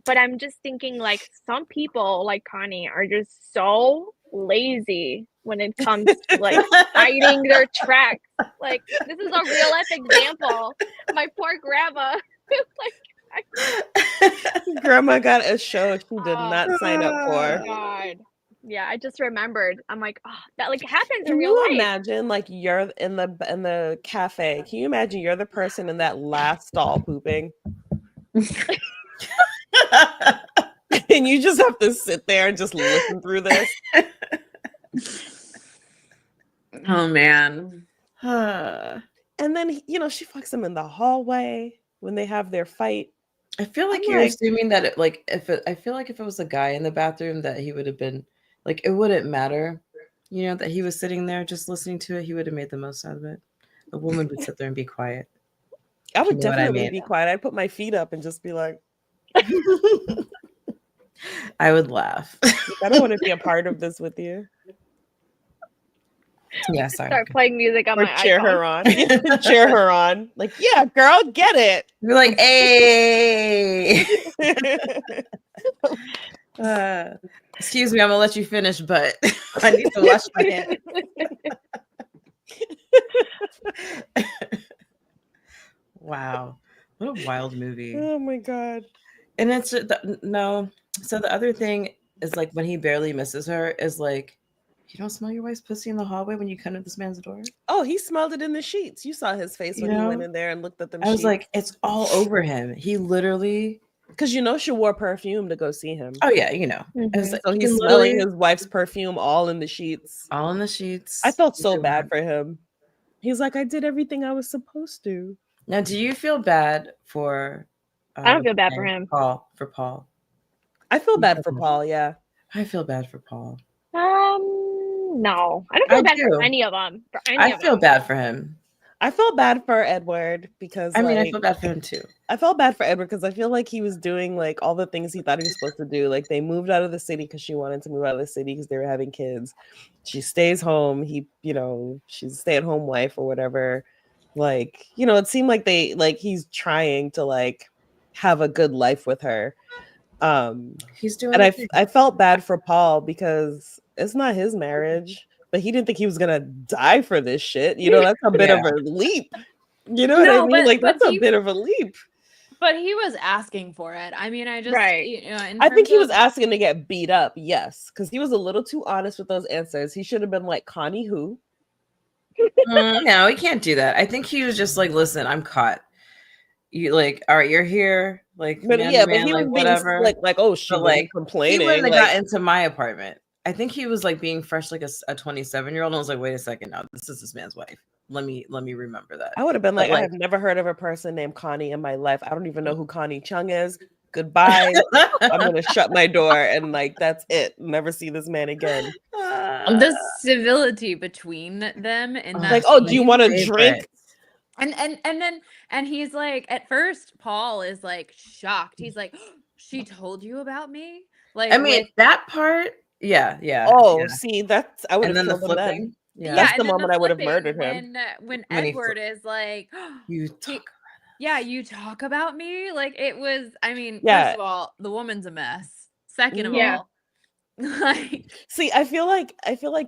Speaker 3: But I'm just thinking like some people like Connie are just so lazy when it comes to like hiding their tracks. Like this is a real life example. My poor grandma.
Speaker 2: Grandma got a show she did not sign up for.
Speaker 3: God. Yeah, I just remembered. I'm like, oh, that like happens in
Speaker 2: Can
Speaker 3: real
Speaker 2: you
Speaker 3: life.
Speaker 2: imagine like you're in the cafe? Can you imagine you're the person in that last stall pooping? And you just have to sit there and just listen through this.
Speaker 4: Oh man.
Speaker 2: And then she fucks him in the hallway when they have their fight.
Speaker 1: I feel like you're assuming that I feel like if it was a guy in the bathroom that he would have been like, it wouldn't matter, that he was sitting there just listening to it. He would have made the most out of it. A woman would sit there and be quiet.
Speaker 2: I would definitely be quiet. I'd put my feet up and just be like,
Speaker 1: I would laugh.
Speaker 2: I don't want to be a part of this with you.
Speaker 1: Yeah, sorry.
Speaker 3: Start playing music on
Speaker 2: Or
Speaker 3: my
Speaker 2: cheer
Speaker 3: iPhone.
Speaker 2: her on. Cheer her on. Like, yeah, girl, get it.
Speaker 1: You're like, hey. Excuse me, I'm gonna let you finish, but I need to wash my hands. Wow, what a wild movie.
Speaker 2: Oh my god.
Speaker 1: And it's no. So the other thing is like when he barely misses her is like, you don't smell your wife's pussy in the hallway when you come to this man's door?
Speaker 2: Oh, he smelled it in the sheets. You saw his face when he went in there and looked at them
Speaker 1: I was
Speaker 2: sheets.
Speaker 1: like, it's all over him. He literally,
Speaker 2: because she wore perfume to go see him.
Speaker 1: oh yeah,
Speaker 3: Mm-hmm.
Speaker 1: I was like,
Speaker 2: So he's smelling his wife's perfume all in the sheets.
Speaker 1: all in the sheets.
Speaker 2: I felt so bad for him. He's like, I did everything I was supposed to.
Speaker 1: Now, do you feel bad for?
Speaker 3: I don't feel bad for him.
Speaker 1: Paul.
Speaker 2: I feel bad for Paul. Yeah,
Speaker 1: I feel bad for Paul.
Speaker 3: No, I don't feel bad for any of them.
Speaker 1: I feel bad for him.
Speaker 2: I felt bad for Edward because
Speaker 1: I mean, I feel bad for him too.
Speaker 2: I felt bad for Edward because I feel like he was doing like all the things he thought he was supposed to do. Like they moved out of the city because she wanted to move out of the city because they were having kids. She stays home. She's a stay-at-home wife or whatever. Like, it seemed like he's trying to like have a good life with her.
Speaker 1: He's doing
Speaker 2: And
Speaker 1: it.
Speaker 2: I felt bad for Paul because it's not his marriage, but he didn't think he was gonna die for this shit. You know, that's a bit of a leap. You know what I
Speaker 4: No,
Speaker 2: mean? Like
Speaker 4: but
Speaker 2: that's a bit of a leap.
Speaker 4: But he was asking for it. I mean, I just,
Speaker 3: Right.
Speaker 4: you know, in
Speaker 2: I think
Speaker 4: terms
Speaker 2: he was
Speaker 4: of-
Speaker 2: asking to get beat up, yes, because he was a little too honest with those answers. He should have been like, Connie who?
Speaker 1: No, he can't do that. I think he was just like, listen, I'm caught. You like, all right, you're here, like
Speaker 2: But
Speaker 1: man
Speaker 2: yeah,
Speaker 1: to
Speaker 2: but
Speaker 1: man,
Speaker 2: he was
Speaker 1: like
Speaker 2: being
Speaker 1: whatever.
Speaker 2: like, oh, she
Speaker 1: But
Speaker 2: wasn't
Speaker 1: like, he
Speaker 2: complaining.
Speaker 1: wouldn't have
Speaker 2: Like,
Speaker 1: got into my apartment. I think he was like being fresh, like a 27-year-old. And I was like, wait a second, now this is this man's wife. Let me remember that.
Speaker 2: I would have been
Speaker 1: But
Speaker 2: like, I have never heard of a person named Connie in my life. I don't even know who Connie Chung is. Goodbye. I'm gonna shut my door and like that's it. Never see this man again.
Speaker 4: the civility between them in that
Speaker 2: Like, oh, do
Speaker 4: scene.
Speaker 2: you want a
Speaker 1: favorite.
Speaker 2: drink?
Speaker 4: And he's like, at first, Paul is like shocked. He's like, she told you about me? Like,
Speaker 1: I mean, that part, yeah.
Speaker 2: Oh,
Speaker 1: yeah.
Speaker 2: see, that's I would
Speaker 1: And
Speaker 2: have
Speaker 1: then the
Speaker 2: killed him then.
Speaker 1: flipping. Yeah.
Speaker 2: That's
Speaker 4: and
Speaker 2: the
Speaker 4: then
Speaker 2: moment I would have
Speaker 4: flipping
Speaker 2: murdered him.
Speaker 4: when
Speaker 1: When he
Speaker 4: Edward is like,
Speaker 1: You talk.
Speaker 4: yeah, you talk about me. Like it was. I mean,
Speaker 2: Yeah.
Speaker 4: first of all, the woman's a mess. Second of
Speaker 3: Yeah.
Speaker 4: all, like
Speaker 2: See, I feel like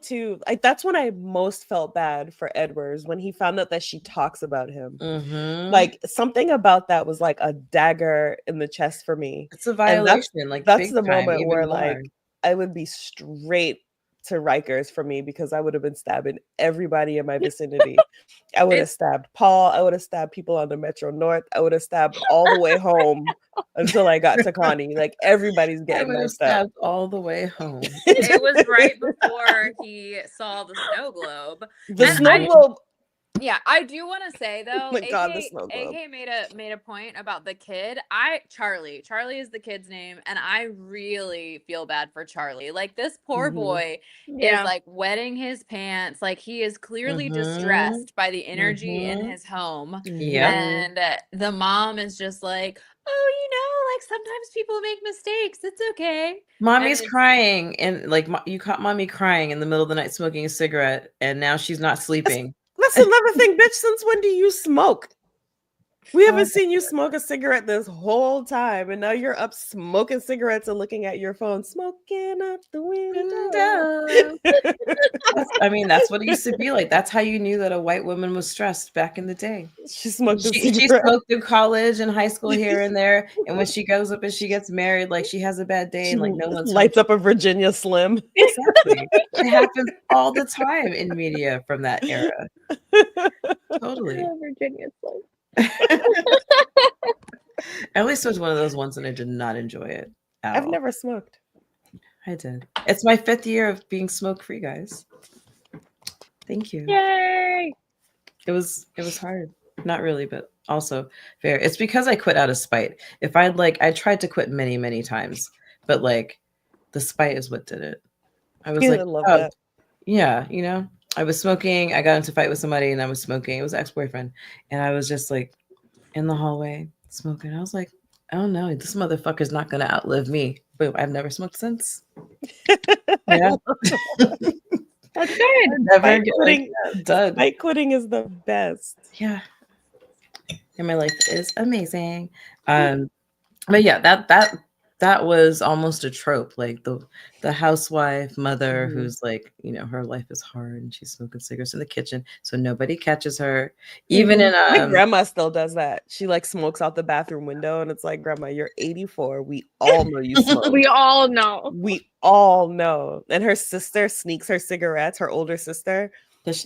Speaker 2: too, like that's when I most felt bad for Edwards when he found out that she talks about him.
Speaker 1: Mhm.
Speaker 2: Like something about that was like a dagger in the chest for me.
Speaker 1: It's a violation. Like
Speaker 2: That's
Speaker 1: big
Speaker 2: the
Speaker 1: time,
Speaker 2: moment
Speaker 1: even
Speaker 2: where
Speaker 1: more.
Speaker 2: like I would be straight to Rikers for me because I would have been stabbing everybody in my vicinity. I would have stabbed Paul. I would have stabbed people on the Metro North. I would have stabbed all the way home until I got to Connie. Like everybody's
Speaker 1: I
Speaker 2: getting
Speaker 1: would have
Speaker 2: knifed up.
Speaker 1: stabbed all the way home.
Speaker 4: it was right before he saw the snow globe.
Speaker 2: The
Speaker 4: And
Speaker 2: snow globe.
Speaker 4: Yeah, I do want to say though,
Speaker 2: my God, the snow globe.
Speaker 4: AK made a point about the kid. Charlie is the kid's name, and I really feel bad for Charlie. Like this poor boy is like wetting his pants. Like he is clearly distressed by the energy in his home.
Speaker 1: Yeah.
Speaker 4: And the mom is just like, oh, you know, like sometimes people make mistakes. It's okay.
Speaker 1: Mommy's
Speaker 4: And
Speaker 1: crying, and like you caught mommy crying in the middle of the night smoking a cigarette, and now she's not sleeping.
Speaker 2: That's another thing, bitch. Since when do you smoke? We haven't seen you smoke a cigarette this whole time, and now you're up smoking cigarettes and looking at your phone, smoking out the window.
Speaker 1: I mean, that's what it used to be like. That's how you knew that a white woman was stressed back in the day.
Speaker 2: She smoked a
Speaker 1: She
Speaker 2: cigarette.
Speaker 1: smoked through college and high school here and there, and when she goes up and she gets married, like she has a bad day and like no one's
Speaker 2: lights up a Virginia Slim.
Speaker 1: Exactly. It happens all the time in media from that era. Totally.
Speaker 3: Virginia Slim.
Speaker 1: At least it was one of those ones and I did not enjoy it at
Speaker 2: I've
Speaker 1: all.
Speaker 2: never smoked.
Speaker 1: I did. It's my 5th year of being smoke-free, guys. Thank you.
Speaker 3: Yay!
Speaker 1: It was hard. Not really, but also fair. It's because I quit out of spite. If I tried to quit many, many times, but like the spite is what did it. I was like,
Speaker 2: I love that.
Speaker 1: Yeah, you know, I was smoking. I got into a fight with somebody and I was smoking. It was an ex-boyfriend. And I was just like in the hallway smoking. I was like, oh no, this motherfucker's not going to outlive me. Boom. I've never smoked since. Yeah.
Speaker 3: That's good.
Speaker 1: Never done.
Speaker 2: Fight quitting is the best.
Speaker 1: Yeah. And my life is amazing. But yeah, that was almost a trope, like the housewife mother who's like, you know, her life is hard and she's smoking cigarettes in the kitchen so nobody catches her. Even in
Speaker 2: my grandma still does that. She like smokes out the bathroom window and it's like, grandma, you're 84. We all know you smoke.
Speaker 3: We all know.
Speaker 2: We all know. And her sister sneaks her cigarettes, her older sister.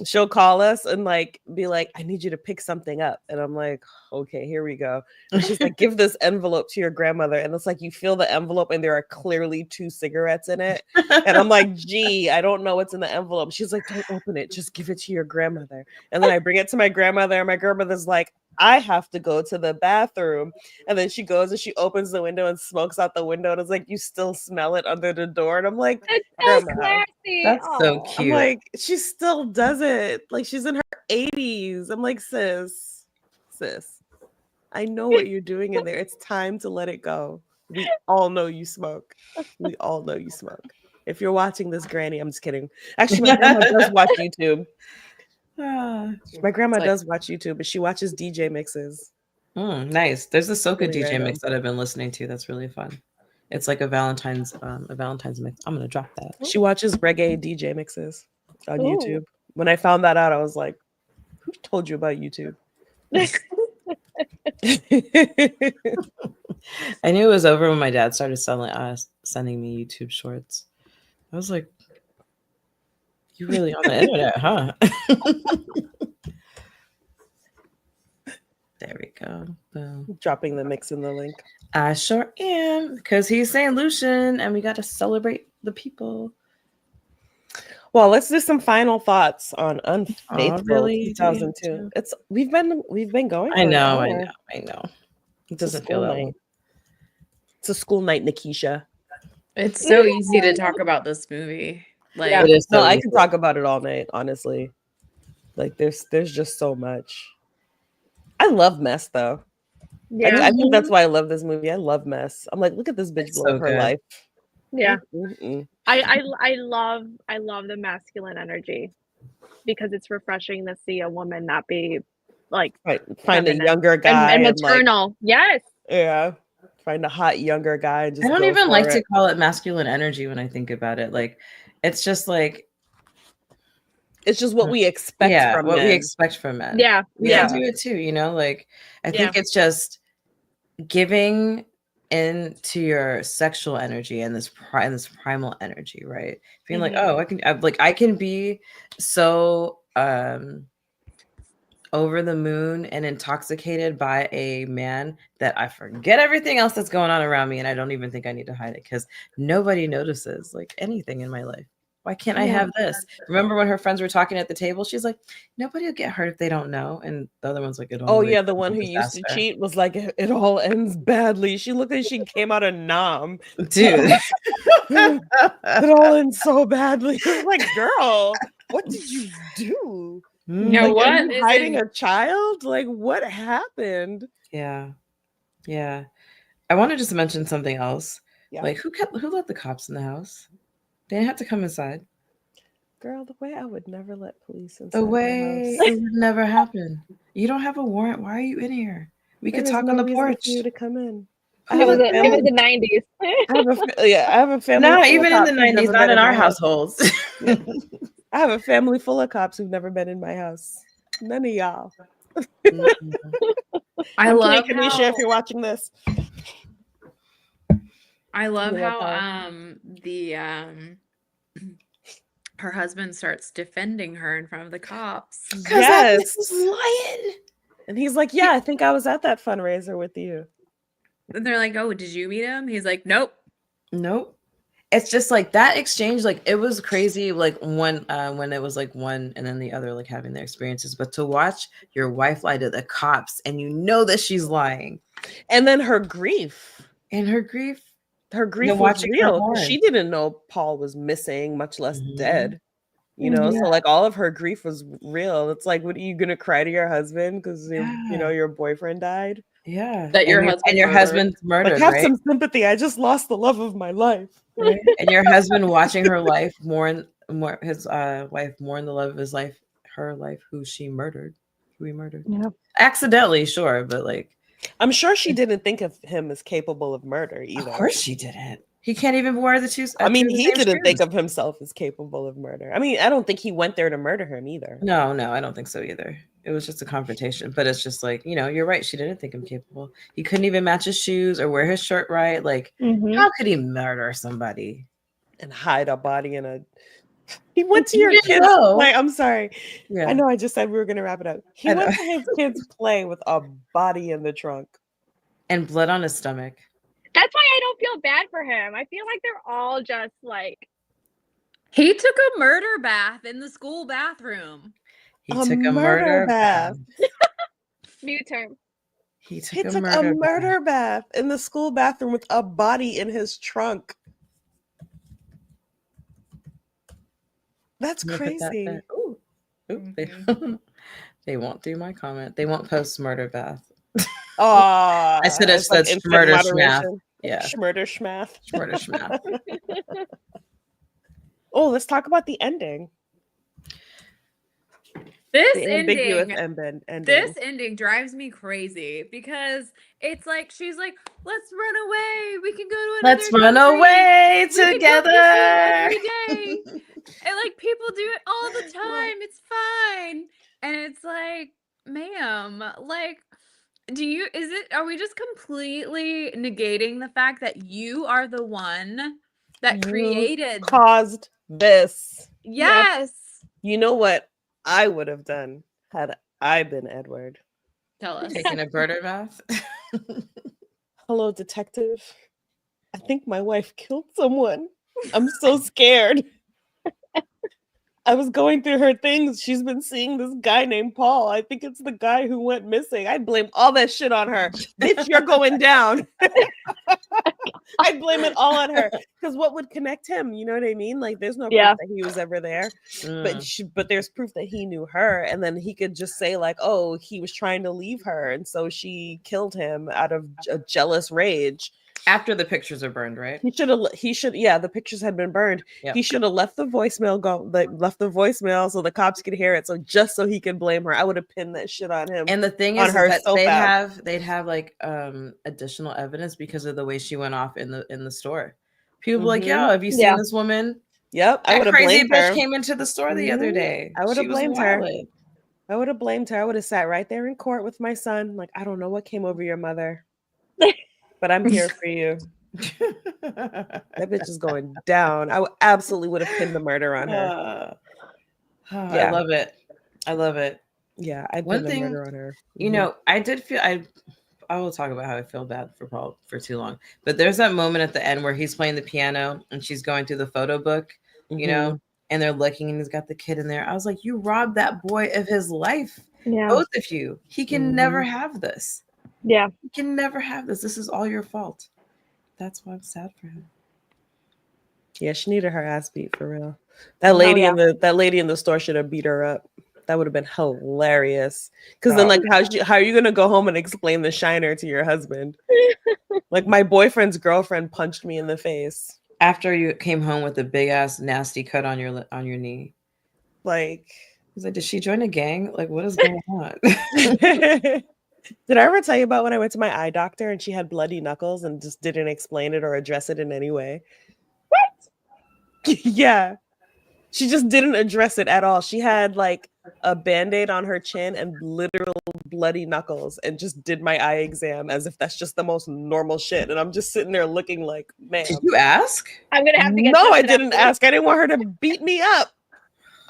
Speaker 2: She'll call us and like be like, I need you to pick something up. And I'm like, okay, here we go. And she's like, give this envelope to your grandmother. And it's like, you feel the envelope and there are clearly 2 cigarettes in it. And I'm like, gee, I don't know what's in the envelope. She's like, don't open it. Just give it to your grandmother. And then I bring it to my grandmother and my grandmother's like, I have to go to the bathroom. And then she goes and she opens the window and smokes out the window. And it's like, you still smell it under the door. And I'm like,
Speaker 3: that's so classy.
Speaker 1: That's so
Speaker 3: Aw.
Speaker 1: cute.
Speaker 2: I'm like, she still does it. Like she's in her 80s. I'm like, sis, I know what you're doing in there. It's time to let it go. We all know you smoke. We all know you smoke. If you're watching this, Granny, I'm just kidding. Actually, my grandma does watch YouTube. My grandma does watch YouTube, but she watches DJ mixes.
Speaker 1: Nice. There's a Soca
Speaker 2: Really
Speaker 1: DJ
Speaker 2: random.
Speaker 1: mix that I've been listening to. That's really fun. It's like a Valentine's mix. I'm gonna drop that.
Speaker 2: She watches reggae DJ mixes on
Speaker 3: Ooh.
Speaker 2: YouTube. When I found that out, I was like, "Who told you about YouTube?"
Speaker 1: I knew it was over when my dad started sending me YouTube shorts. I was like, "You really on the internet, huh?" There we go. Boom.
Speaker 2: Dropping the mix in the link.
Speaker 1: I sure am, because he's Saint Lucian, and we got to celebrate the people.
Speaker 2: Well, let's do some final thoughts on Unfaithful
Speaker 1: really?
Speaker 2: 2002. We've been going.
Speaker 1: I
Speaker 2: for an
Speaker 1: know.
Speaker 2: hour.
Speaker 1: It doesn't feel that way.
Speaker 2: It's a school night, Nikisha.
Speaker 4: It's so easy to talk about this movie. Like,
Speaker 3: Yeah.
Speaker 1: It is.
Speaker 2: No,
Speaker 1: So
Speaker 2: I
Speaker 1: easy.
Speaker 2: can talk about it all night, honestly. Like there's just so much. I love mess though.
Speaker 3: Yeah.
Speaker 2: I think that's why I love this movie. I love mess. I'm like, look at this bitch
Speaker 1: It's
Speaker 2: blow
Speaker 1: so
Speaker 2: up her
Speaker 1: good.
Speaker 2: life.
Speaker 3: Yeah.
Speaker 2: Mm-mm.
Speaker 3: I love the masculine energy because it's refreshing to see a woman not be like
Speaker 2: Right. Find a
Speaker 3: feminine
Speaker 2: younger guy
Speaker 3: and
Speaker 2: and like,
Speaker 3: maternal. Yes.
Speaker 2: yeah. Find a hot younger guy and just
Speaker 1: I don't
Speaker 2: go
Speaker 1: even
Speaker 2: for
Speaker 1: like
Speaker 2: it.
Speaker 1: to call it masculine energy when I think about it. Like, it's just like,
Speaker 2: It's just what we expect from
Speaker 1: what we
Speaker 2: men.
Speaker 1: expect from men.
Speaker 3: Yeah.
Speaker 1: We
Speaker 3: Yeah.
Speaker 1: can do it too, like I
Speaker 3: Yeah.
Speaker 1: think it's just giving into your sexual energy and this primal energy, right? Being like, oh, I can be so over the moon and intoxicated by a man that I forget everything else that's going on around me, and I don't even think I need to hide it because nobody notices like anything in my life. Why can't I have this? Remember when her friends were talking at the table? She's like, nobody will get hurt if they don't know. And the other one's like,
Speaker 2: Oh yeah, the one who used to cheat was like, it all ends badly. She looked like she came out of Nam.
Speaker 1: Dude.
Speaker 2: It all ends so badly. It was like, girl, what did you do?
Speaker 4: You know
Speaker 2: Like,
Speaker 4: what?
Speaker 2: are you hiding a child? Like, what happened?
Speaker 1: Yeah. I want to just mention something else.
Speaker 2: Yeah.
Speaker 1: Like, who let the cops in the house? They didn't have to come inside.
Speaker 2: Girl, the way I would never let police inside
Speaker 1: The
Speaker 2: my
Speaker 1: way
Speaker 2: house.
Speaker 1: it would never happen. You don't have a warrant. Why are you in here? We could talk on the porch.
Speaker 2: For you to come in.
Speaker 3: It was the 90s.
Speaker 2: I have a family.
Speaker 1: No, even in the 90s, not in our households.
Speaker 2: I have a family full of cops who've never been in my house. None of y'all.
Speaker 4: I love
Speaker 2: Kanisha, if you're watching this.
Speaker 4: I love how her husband starts defending her in front of the cops.
Speaker 2: Yes.
Speaker 1: This is lying.
Speaker 2: And he's like, yeah, I think I was at that fundraiser with you.
Speaker 4: And they're like, oh, did you meet him? He's like, nope.
Speaker 1: It's just like that exchange, like it was crazy, like when it was like one and then the other like having their experiences. But to watch your wife lie to the cops and you know that she's lying.
Speaker 2: And then her grief. Her grief was real. She didn't know Paul was missing, much less dead. You know, so like all of her grief was real. It's like, what are you gonna cry to your husband because your boyfriend died?
Speaker 1: Yeah,
Speaker 4: that your
Speaker 1: husband's murdered.
Speaker 2: Like, have some sympathy. I just lost the love of my life.
Speaker 1: Right? And your husband watching her life his wife mourn the love of his life, her life, who he murdered.
Speaker 3: Yeah,
Speaker 1: Accidentally, sure, but like.
Speaker 2: I'm sure she didn't think of him as capable of murder either.
Speaker 1: Of course she didn't. He can't even wear the two.
Speaker 2: He didn't think of himself as capable of murder. I mean, I don't think he went there to murder him either.
Speaker 1: No, I don't think so either. It was just a confrontation. But it's just like, you're right. She didn't think him capable. He couldn't even match his shoes or wear his shirt right. Like, how could he murder somebody?
Speaker 2: And hide a body in a... He went to your kids' play. I'm sorry. Yeah. I know I just said we were going to wrap it up. He went to his kids' play with a body in the trunk.
Speaker 1: And blood on his stomach.
Speaker 3: That's why I don't feel bad for him. I feel like they're all just like...
Speaker 4: He took a murder bath in the school bathroom.
Speaker 1: He took a murder bath.
Speaker 3: New term.
Speaker 2: He took a murder bath in the school bathroom with a body in his trunk. That's crazy.
Speaker 1: Ooh, they won't do my comment. They won't post murder bath.
Speaker 2: Oh,
Speaker 1: I should have said murder schmath. Yeah.
Speaker 2: Murder schmath.
Speaker 1: Murder schmath.
Speaker 2: Oh, let's talk about the ending.
Speaker 4: This
Speaker 2: The ambiguous
Speaker 4: ending,
Speaker 2: ending.
Speaker 4: this ending drives me crazy because it's like she's like, let's run away. We can go to another
Speaker 1: Let's run
Speaker 4: country.
Speaker 1: away
Speaker 4: We can come
Speaker 1: together.
Speaker 4: visit every day. And like people do it all the time. It's fine. And it's like, ma'am, like, are we just completely negating the fact that you are the one that
Speaker 2: You
Speaker 4: created?
Speaker 2: caused this.
Speaker 4: Yes.
Speaker 2: You know what I would have done had I been Edward?
Speaker 4: Tell us.
Speaker 1: Taking a birder bath.
Speaker 2: Hello, detective. I think my wife killed someone. I'm so scared. I was going through her things. She's been seeing this guy named Paul. I think it's the guy who went missing. I blame all that shit on her. Bitch, you're going down. I blame it all on her. Because what would connect him? You know what I mean? Like, there's no proof that he was ever there. But there's proof that he knew her. And then he could just say, like, oh, he was trying to leave her. And so she killed him out of a jealous rage.
Speaker 1: After the pictures are burned, right?
Speaker 2: Yeah, the pictures had been burned. Yep. He should have left the voicemail so the cops could hear it. So just so he could blame her. I would have pinned that shit on him.
Speaker 1: And the thing is that they'd have like additional evidence because of the way she went off in the store. People like, yo, have you seen this woman?
Speaker 2: Yep. I would have
Speaker 1: crazy
Speaker 2: blamed
Speaker 1: bitch
Speaker 2: her.
Speaker 1: came into the store the other day.
Speaker 2: I would have blamed her. I would have blamed her. I would have sat right there in court with my son. Like, I don't know what came over your mother. But I'm here for you. That bitch is going down. I absolutely would have pinned the murder on her.
Speaker 1: Yeah. I love it. I love it.
Speaker 2: Yeah, I pinned the murder on her.
Speaker 1: You know, I did feel I will talk about how I feel bad for Paul for too long. But there's that moment at the end where he's playing the piano and she's going through the photo book, you know, and they're looking and he's got the kid in there. I was like, you robbed that boy of his life. Yeah. Both of you. He can never have this.
Speaker 3: Yeah.
Speaker 1: You can never have this. This is all your fault. That's why I'm sad for him.
Speaker 2: Yeah, she needed her ass beat for real. That lady in the store should have beat her up. That would have been hilarious. Because then, like, how are you gonna go home and explain the shiner to your husband? Like, my boyfriend's girlfriend punched me in the face
Speaker 1: after you came home with a big ass nasty cut on your knee.
Speaker 2: Like,
Speaker 1: he's like, did she join a gang? Like, what is going on?
Speaker 2: Did I ever tell you about when I went to my eye doctor and she had bloody knuckles and just didn't explain it or address it in any way? What? Yeah. She just didn't address it at all. She had like a Band-Aid on her chin and literal bloody knuckles and just did my eye exam as if that's just the most normal shit. And I'm just sitting there looking like, man.
Speaker 1: Did you ask?
Speaker 3: I'm going to have to get
Speaker 2: No, I didn't ask. I didn't want her to beat me up.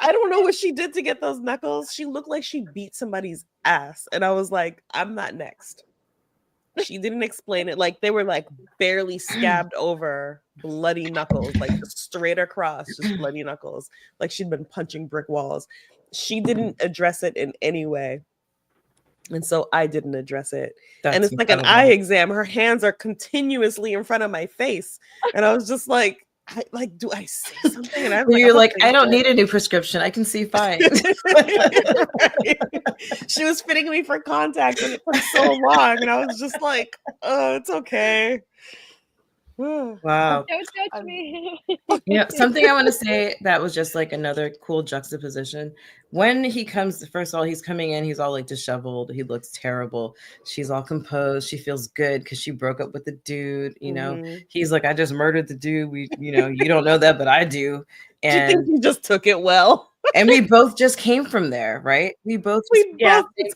Speaker 2: I don't know what she did to get those knuckles. She looked like she beat somebody's ass. And I was like, I'm not next. She didn't explain it. Like, they were like barely scabbed over bloody knuckles, like straight across, just bloody knuckles. Like she'd been punching brick walls. She didn't address it in any way. And so I didn't address it. And it's incredible. Like an eye exam. Her hands are continuously in front of my face. And I was just like, do I say something? And
Speaker 1: you're like, I don't need a new prescription. I can see fine.
Speaker 2: She was fitting me for contacts and it took so long. And I was just like, oh, it's okay.
Speaker 1: Wow.
Speaker 3: Don't touch me.
Speaker 1: Something I want to say that was just like another cool juxtaposition. When he comes, first of all, he's coming in, he's all like disheveled. He looks terrible. She's all composed. She feels good because she broke up with the dude. You know, he's like, I just murdered the dude. You don't know that, but I do. And
Speaker 2: do you think he just took it well?
Speaker 1: And we both just came from there, right? We both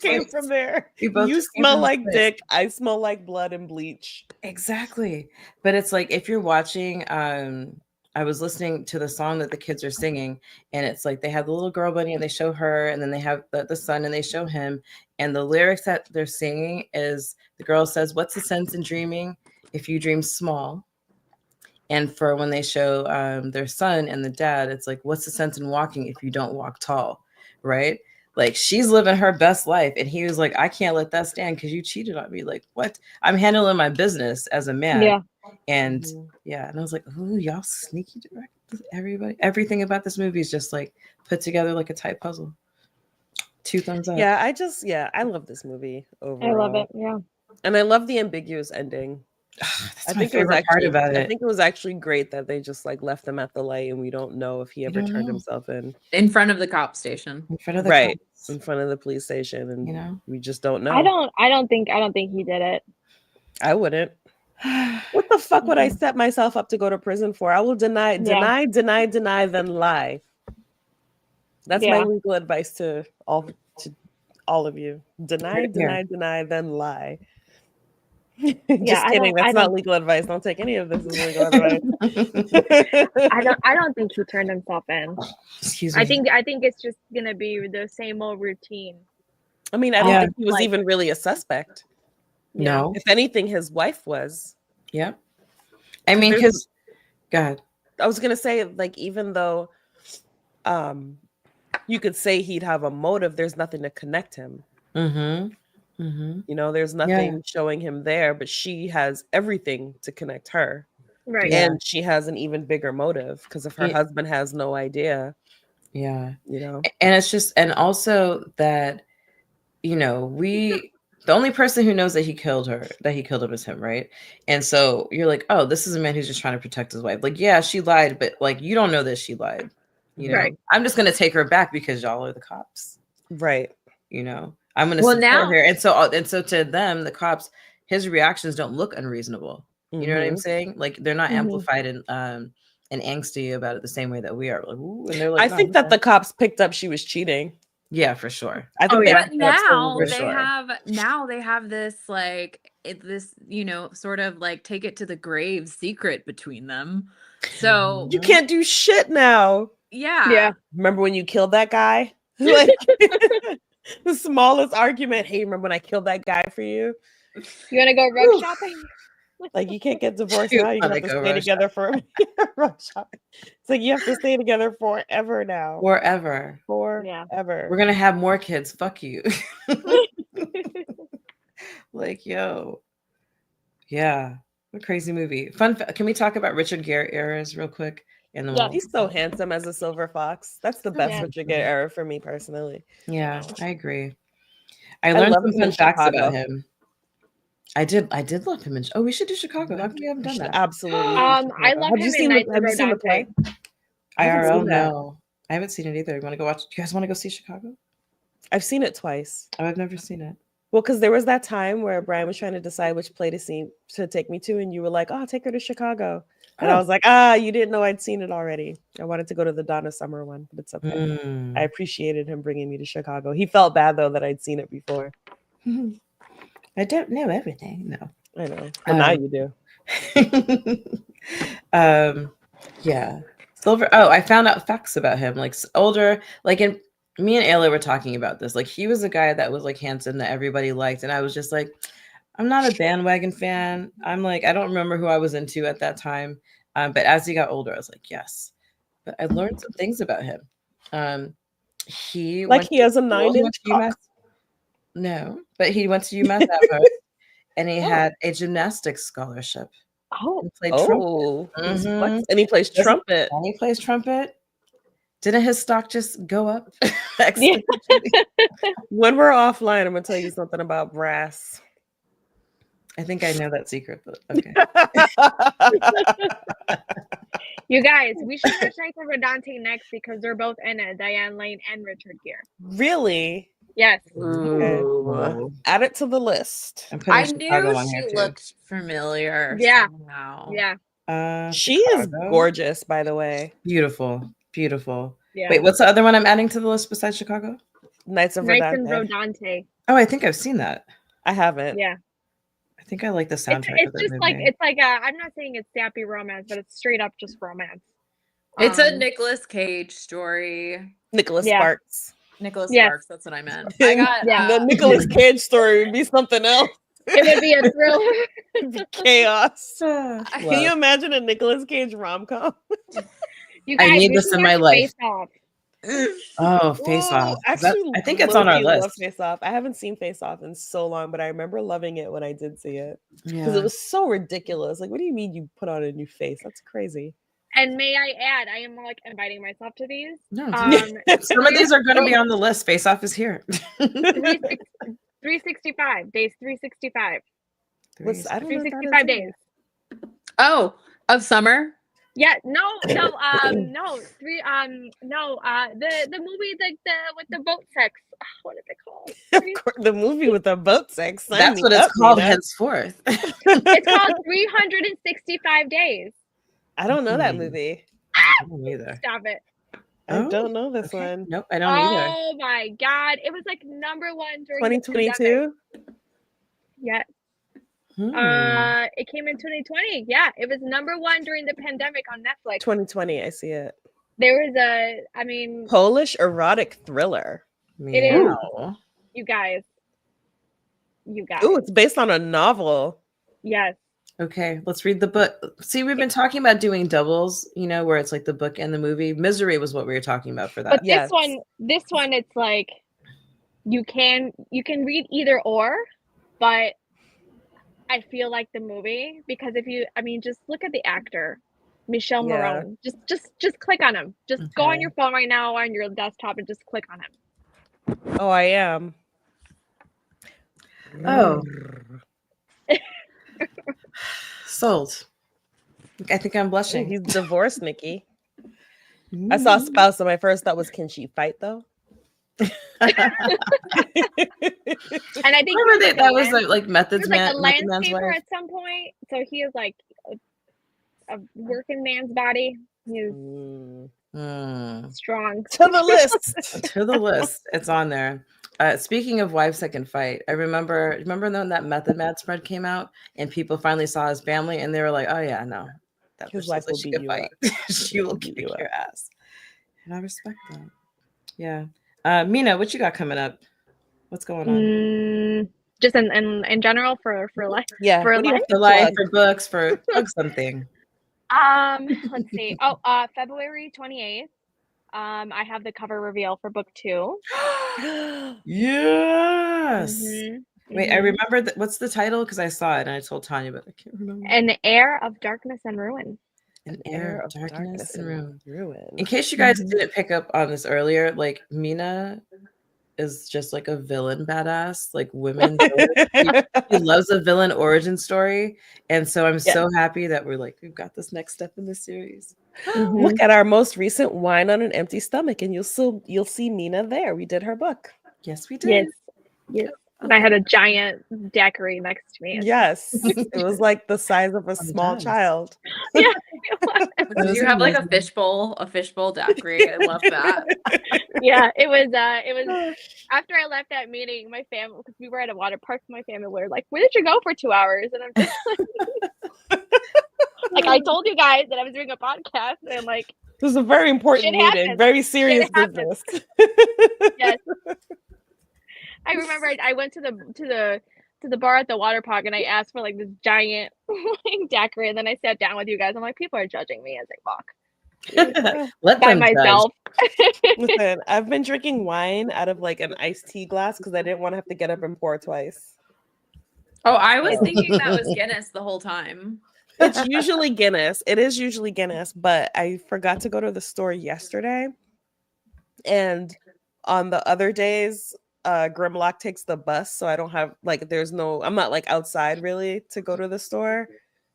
Speaker 2: came from there. You smell like dick. I smell like blood and bleach.
Speaker 1: Exactly. But it's like, if you're watching, I was listening to the song that the kids are singing, and it's like they have the little girl bunny and they show her, and then they have the son and they show him. And the lyrics that they're singing is, the girl says, what's the sense in dreaming if you dream small? And for when they show their son and the dad, it's like, what's the sense in walking if you don't walk tall, right? Like, she's living her best life. And he was like, I can't let that stand because you cheated on me. Like, what? I'm handling my business as a man. Yeah. And and I was like, ooh, y'all sneaky direct. Everybody, everything about this movie is just like put together like a tight puzzle. 2 thumbs up.
Speaker 2: Yeah, I love this movie overall.
Speaker 3: I love it. Yeah.
Speaker 2: And I love the ambiguous ending.
Speaker 1: That's
Speaker 2: I
Speaker 1: my
Speaker 2: think it was
Speaker 1: favorite part
Speaker 2: actually.
Speaker 1: about
Speaker 2: I
Speaker 1: it.
Speaker 2: think it was actually great that they just like left him at the light, and we don't know if he ever
Speaker 1: don't
Speaker 2: turned
Speaker 1: know.
Speaker 2: himself in.
Speaker 4: In front of the cop station.
Speaker 1: In front of the
Speaker 2: Right
Speaker 1: cops,
Speaker 2: in front of the police station, and
Speaker 1: you know.
Speaker 2: we just don't know.
Speaker 3: I don't think he did it.
Speaker 2: I wouldn't. What the fuck would I set myself up to go to prison for? I will deny,
Speaker 3: Yeah.
Speaker 2: deny, then lie. That's my
Speaker 3: Yeah.
Speaker 2: legal advice to all of you. Deny,
Speaker 1: Here.
Speaker 2: deny, then lie.
Speaker 3: Yeah,
Speaker 2: Just
Speaker 3: I
Speaker 2: kidding.
Speaker 3: don't-
Speaker 2: That's
Speaker 3: I
Speaker 2: not
Speaker 3: don't-
Speaker 2: legal advice. Don't take any of this as legal advice.
Speaker 3: I don't think he turned himself in.
Speaker 1: Excuse me.
Speaker 3: I think it's just gonna be the same old routine.
Speaker 2: I mean, I don't
Speaker 1: Yeah.
Speaker 2: think he was
Speaker 3: Like-
Speaker 2: even really a suspect.
Speaker 3: Yeah.
Speaker 1: No.
Speaker 2: If anything, his wife was.
Speaker 1: Yep. I mean,
Speaker 2: there's-
Speaker 1: because God.
Speaker 2: I was gonna say, like, even though you could say he'd have a motive, there's nothing to connect him.
Speaker 1: Mm-hmm. Mm-hmm.
Speaker 2: You know, there's nothing showing him there, but she has everything to connect her.
Speaker 3: Right.
Speaker 1: Yeah.
Speaker 2: And she has an even bigger motive because if her
Speaker 1: Yeah.
Speaker 2: husband has no idea,
Speaker 1: Yeah.
Speaker 2: you know.
Speaker 1: And it's just, and also that, you know, the only person who knows that he killed him is him, right? And so you're like, oh, this is a man who's just trying to protect his wife. Like, yeah, she lied, but like, you don't know that she lied. You know,
Speaker 3: Right.
Speaker 1: I'm just gonna take her back because y'all are the cops.
Speaker 2: Right.
Speaker 1: You know, I'm gonna
Speaker 4: Well,
Speaker 1: support
Speaker 4: now-
Speaker 1: her. And so to them, the cops, his reactions don't look unreasonable. You know what I'm saying? Like they're not
Speaker 3: Mhm.
Speaker 1: amplified and angsty about it the same way that we are. Like, ooh, and they're like,
Speaker 2: I
Speaker 1: no,
Speaker 2: think that
Speaker 1: okay.
Speaker 2: the cops picked up she was cheating.
Speaker 1: Yeah, for sure.
Speaker 2: I think
Speaker 3: Oh,
Speaker 2: they
Speaker 3: yeah.
Speaker 4: But now
Speaker 1: For
Speaker 4: they
Speaker 1: sure.
Speaker 4: have this like this, you know, sort of like take it to the grave secret between them. So
Speaker 2: you can't do shit now.
Speaker 4: yeah.
Speaker 3: Yeah.
Speaker 2: Remember when you killed that guy? Like the smallest argument. Hey, remember when I killed that guy for you?
Speaker 3: You wanna go road shopping?
Speaker 2: Like you can't get divorced
Speaker 1: You
Speaker 2: now. You
Speaker 1: wanna
Speaker 2: have to
Speaker 1: go
Speaker 2: stay
Speaker 1: road
Speaker 2: together for road shopping. It's like you have to stay together forever now.
Speaker 1: Forever.
Speaker 2: Forever.
Speaker 1: We're gonna have more kids. Fuck you. Like, yo. Yeah. What a crazy movie. Can we talk about Richard Gere eras real quick? In the
Speaker 3: Yeah.
Speaker 2: He's so handsome as a silver fox. That's the best
Speaker 3: Yeah.
Speaker 2: Richard Gere era for me personally.
Speaker 1: Yeah, I agree. I learned
Speaker 2: love
Speaker 1: some
Speaker 2: him
Speaker 1: fun
Speaker 2: in
Speaker 1: facts
Speaker 2: Chicago.
Speaker 1: about him. I did love him in. Oh, we should do Chicago. How come we haven't done that?
Speaker 2: Absolutely.
Speaker 3: I
Speaker 2: Chicago.
Speaker 3: love
Speaker 2: Have
Speaker 3: him
Speaker 2: you
Speaker 3: in
Speaker 2: seen
Speaker 3: Knights
Speaker 2: the,
Speaker 3: of
Speaker 2: have you seen the play?
Speaker 3: Rodante.
Speaker 2: I haven't
Speaker 1: IRL,
Speaker 2: seen that.
Speaker 1: no. I haven't seen it either. You want to go watch? Do you guys want to go see Chicago?
Speaker 2: I've seen it twice.
Speaker 1: Oh, I've never seen it.
Speaker 2: Well, because there was that time where Brian was trying to decide which play to take me to, and you were like, "Oh, take her to Chicago," and I
Speaker 1: Oh.
Speaker 2: was like, you didn't know I'd seen it already. I wanted to go to the Donna Summer one, but it's okay.
Speaker 1: Mm.
Speaker 2: I appreciated him bringing me to Chicago. He felt bad though that I'd seen it before.
Speaker 1: I don't know everything. No.
Speaker 2: I know, but now you do.
Speaker 1: Yeah. Silver. Oh, I found out facts about him. Like older, like in me and Ayla were talking about this. Like he was a guy that was like handsome that everybody liked, and I was just like, I'm not a bandwagon fan. I'm like, I don't remember who I was into at that time. But as he got older, I was like, yes. But I learned some things about him. He
Speaker 2: Like he has a
Speaker 1: he
Speaker 2: 9-inch
Speaker 1: went to
Speaker 2: cock.
Speaker 1: UMass. No, but he went to UMass and he had a gymnastics scholarship.
Speaker 3: Oh,
Speaker 1: He played trumpet.
Speaker 2: Oh, he's
Speaker 1: Mhm.
Speaker 2: flex- and he plays
Speaker 1: Doesn't-
Speaker 2: trumpet.
Speaker 1: And he plays trumpet. Didn't his stock just go up?
Speaker 3: yeah.
Speaker 1: exponentially?
Speaker 2: When we're offline, I'm gonna tell you something about brass.
Speaker 1: I think I know that secret, but okay.
Speaker 3: You guys, we should watch Knights of Rodante next because they're both in it. Diane, Lyne, and Richard Gere.
Speaker 2: Really?
Speaker 3: Yes.
Speaker 2: Ooh. Add it to the list.
Speaker 1: I'm putting
Speaker 4: I
Speaker 1: Chicago
Speaker 4: knew
Speaker 1: on
Speaker 4: she
Speaker 1: here too.
Speaker 4: looked familiar.
Speaker 3: Yeah.
Speaker 4: Somehow.
Speaker 3: Yeah.
Speaker 2: She is
Speaker 1: Chicago.
Speaker 2: gorgeous, by the way.
Speaker 1: Beautiful. Beautiful.
Speaker 3: Yeah.
Speaker 1: Wait, what's the other one I'm adding to the list besides Chicago?
Speaker 2: Knights of
Speaker 3: Knights and
Speaker 2: Rodante.
Speaker 3: Rodante.
Speaker 1: Oh, I think I've seen that.
Speaker 2: I haven't.
Speaker 3: Yeah.
Speaker 1: I think I like the soundtrack
Speaker 3: It's
Speaker 1: of that
Speaker 3: just
Speaker 1: movie.
Speaker 3: like it's like I'm not saying it's sappy romance, but it's straight up just romance.
Speaker 4: It's a
Speaker 3: Um,
Speaker 4: Nicolas Cage story.
Speaker 2: Nicholas
Speaker 3: Yeah.
Speaker 2: Sparks.
Speaker 4: Nicholas
Speaker 3: Yes.
Speaker 4: Sparks, that's what I meant. I got
Speaker 3: Yeah.
Speaker 2: The Nicolas Cage story would be something else.
Speaker 3: It would be a thriller.
Speaker 2: It'd be chaos.
Speaker 1: Love.
Speaker 2: Can you imagine a Nicolas Cage rom-com?
Speaker 3: You
Speaker 1: I
Speaker 3: guys,
Speaker 1: need
Speaker 3: we
Speaker 1: this
Speaker 3: should
Speaker 1: in my
Speaker 3: watch
Speaker 1: life.
Speaker 3: Face Off.
Speaker 1: Oh, Face
Speaker 2: Ooh,
Speaker 1: Off.
Speaker 2: Actually,
Speaker 1: I think it's on our
Speaker 2: low-key love
Speaker 1: list.
Speaker 2: Face Off. I haven't seen Face Off in so long, but I remember loving it when I did see it because
Speaker 1: Yeah.
Speaker 2: it was so ridiculous. Like, what do you mean you put on a new face? That's crazy.
Speaker 3: And may I add, I am like inviting myself to these.
Speaker 1: No,
Speaker 3: Um,
Speaker 1: some of these are going to be on the list. Face Off is here.
Speaker 3: 365 days, 365.
Speaker 2: I don't know what that
Speaker 3: 365
Speaker 2: is.
Speaker 3: days.
Speaker 4: Oh, of summer.
Speaker 3: Yeah, no, the movie with the boat sex. What is it called?
Speaker 2: Of course, the movie with the boat sex. Sign
Speaker 1: That's
Speaker 2: me
Speaker 1: what it's
Speaker 2: up,
Speaker 1: called
Speaker 2: Nina.
Speaker 1: henceforth.
Speaker 3: It's called 365 Days.
Speaker 2: I don't know that movie.
Speaker 1: I don't either.
Speaker 3: Stop it.
Speaker 2: I
Speaker 1: Oh,
Speaker 2: don't know this
Speaker 1: okay.
Speaker 2: one.
Speaker 1: Nope, I don't either.
Speaker 3: Oh my god, it was like number one during the pandemic.
Speaker 2: 2022.
Speaker 3: Yeah.
Speaker 1: Hmm.
Speaker 3: It came in 2020. Yeah, it was number one during the pandemic on Netflix.
Speaker 2: 2020. I see it.
Speaker 3: There was I mean,
Speaker 2: Polish erotic thriller.
Speaker 3: It is.
Speaker 1: Meow.
Speaker 3: you guys.
Speaker 2: Ooh, it's based on a novel.
Speaker 3: Yes.
Speaker 1: Okay, let's read the book. See, we've been talking about doing doubles, where it's like the book and the movie. Misery was what we were talking about for that.
Speaker 3: But
Speaker 2: Yes.
Speaker 3: this one, it's like you can read either or, but I feel like the movie, because just look at the actor, Michel
Speaker 2: Yeah.
Speaker 3: Marone. Just click on him. Just go on
Speaker 1: Okay.
Speaker 3: your phone right now or on your desktop and just click on him.
Speaker 2: Oh, I am.
Speaker 1: Oh. Sold. I think I'm blushing.
Speaker 2: He's divorced, Nikki. I saw Spouse, and my first thought was, can she fight though?
Speaker 3: And I think
Speaker 1: Remember
Speaker 3: he
Speaker 1: that was
Speaker 3: land-
Speaker 1: like Method's
Speaker 3: he was like
Speaker 1: man,
Speaker 3: a
Speaker 1: Method Man's
Speaker 3: landscaper
Speaker 1: wife.
Speaker 3: at some point. So he is like a working man's body. He's
Speaker 1: Hmm.
Speaker 3: strong.
Speaker 2: To the list.
Speaker 1: To the list. It's on there. Speaking of wives that can fight, I remember when that Method Man spread came out and people finally saw his family and they were like, oh yeah, no. That
Speaker 2: His
Speaker 1: bitch
Speaker 2: wife
Speaker 1: looks like
Speaker 2: will
Speaker 1: she
Speaker 2: beat
Speaker 1: could
Speaker 2: you
Speaker 1: fight.
Speaker 2: up.
Speaker 1: She will
Speaker 2: beat
Speaker 1: kick
Speaker 2: you
Speaker 1: your
Speaker 2: up.
Speaker 1: ass. And I respect that. Yeah. Mina, what you got coming up? What's going on?
Speaker 3: Just in general for life.
Speaker 2: Yeah.
Speaker 3: For
Speaker 2: What do you
Speaker 3: life?
Speaker 2: have to
Speaker 1: For life,
Speaker 2: plug?
Speaker 1: for books, for plug something.
Speaker 3: Let's see. Oh, February 28th. I have the cover reveal for book 2.
Speaker 1: Yes. Wait, I
Speaker 3: Mhm.
Speaker 1: remember what's the title? Because I saw it and I told Tanya, but I can't remember.
Speaker 3: An Air of Darkness and Ruin.
Speaker 1: An Air of Darkness and
Speaker 2: Ruin.
Speaker 1: In case you guys didn't pick up on this earlier, like Mina is just like a villain badass, like women. She loves a villain origin story. And so I'm so happy that we've got this next step in the series.
Speaker 2: Look at our most recent Wine on an Empty Stomach, and you'll see Mina there. We did her book.
Speaker 1: Yes, we did.
Speaker 3: Yes. And I had a giant daiquiri next to me.
Speaker 2: Yes. It was like the size of a small child.
Speaker 3: Yeah.
Speaker 4: Did you have like a fishbowl daiquiri? I love that.
Speaker 3: Yeah, it was after I left that meeting, my family, because we were at a water park, my family were like, where did you go for 2 hours? And I'm just like, I told you guys that I was doing a podcast, and like,
Speaker 2: This is a very important
Speaker 3: shit
Speaker 2: meeting,
Speaker 3: happens.
Speaker 2: very serious
Speaker 3: Shit happens.
Speaker 2: business.
Speaker 3: Yes. I remember I went to the bar at the water park and I asked for like this giant daiquiri, and then I sat down with you guys. I'm like, people are judging me as I walk
Speaker 1: Let
Speaker 3: by
Speaker 1: them
Speaker 3: myself.
Speaker 2: Listen, I've been drinking wine out of like an iced tea glass because I didn't want to have to get up and pour twice.
Speaker 4: Oh, I was thinking that was Guinness the whole time.
Speaker 2: It's usually Guinness. It is usually Guinness, but I forgot to go to the store yesterday. And on the other days, Grimlock takes the bus, so I don't have I'm not like outside really to go to the store.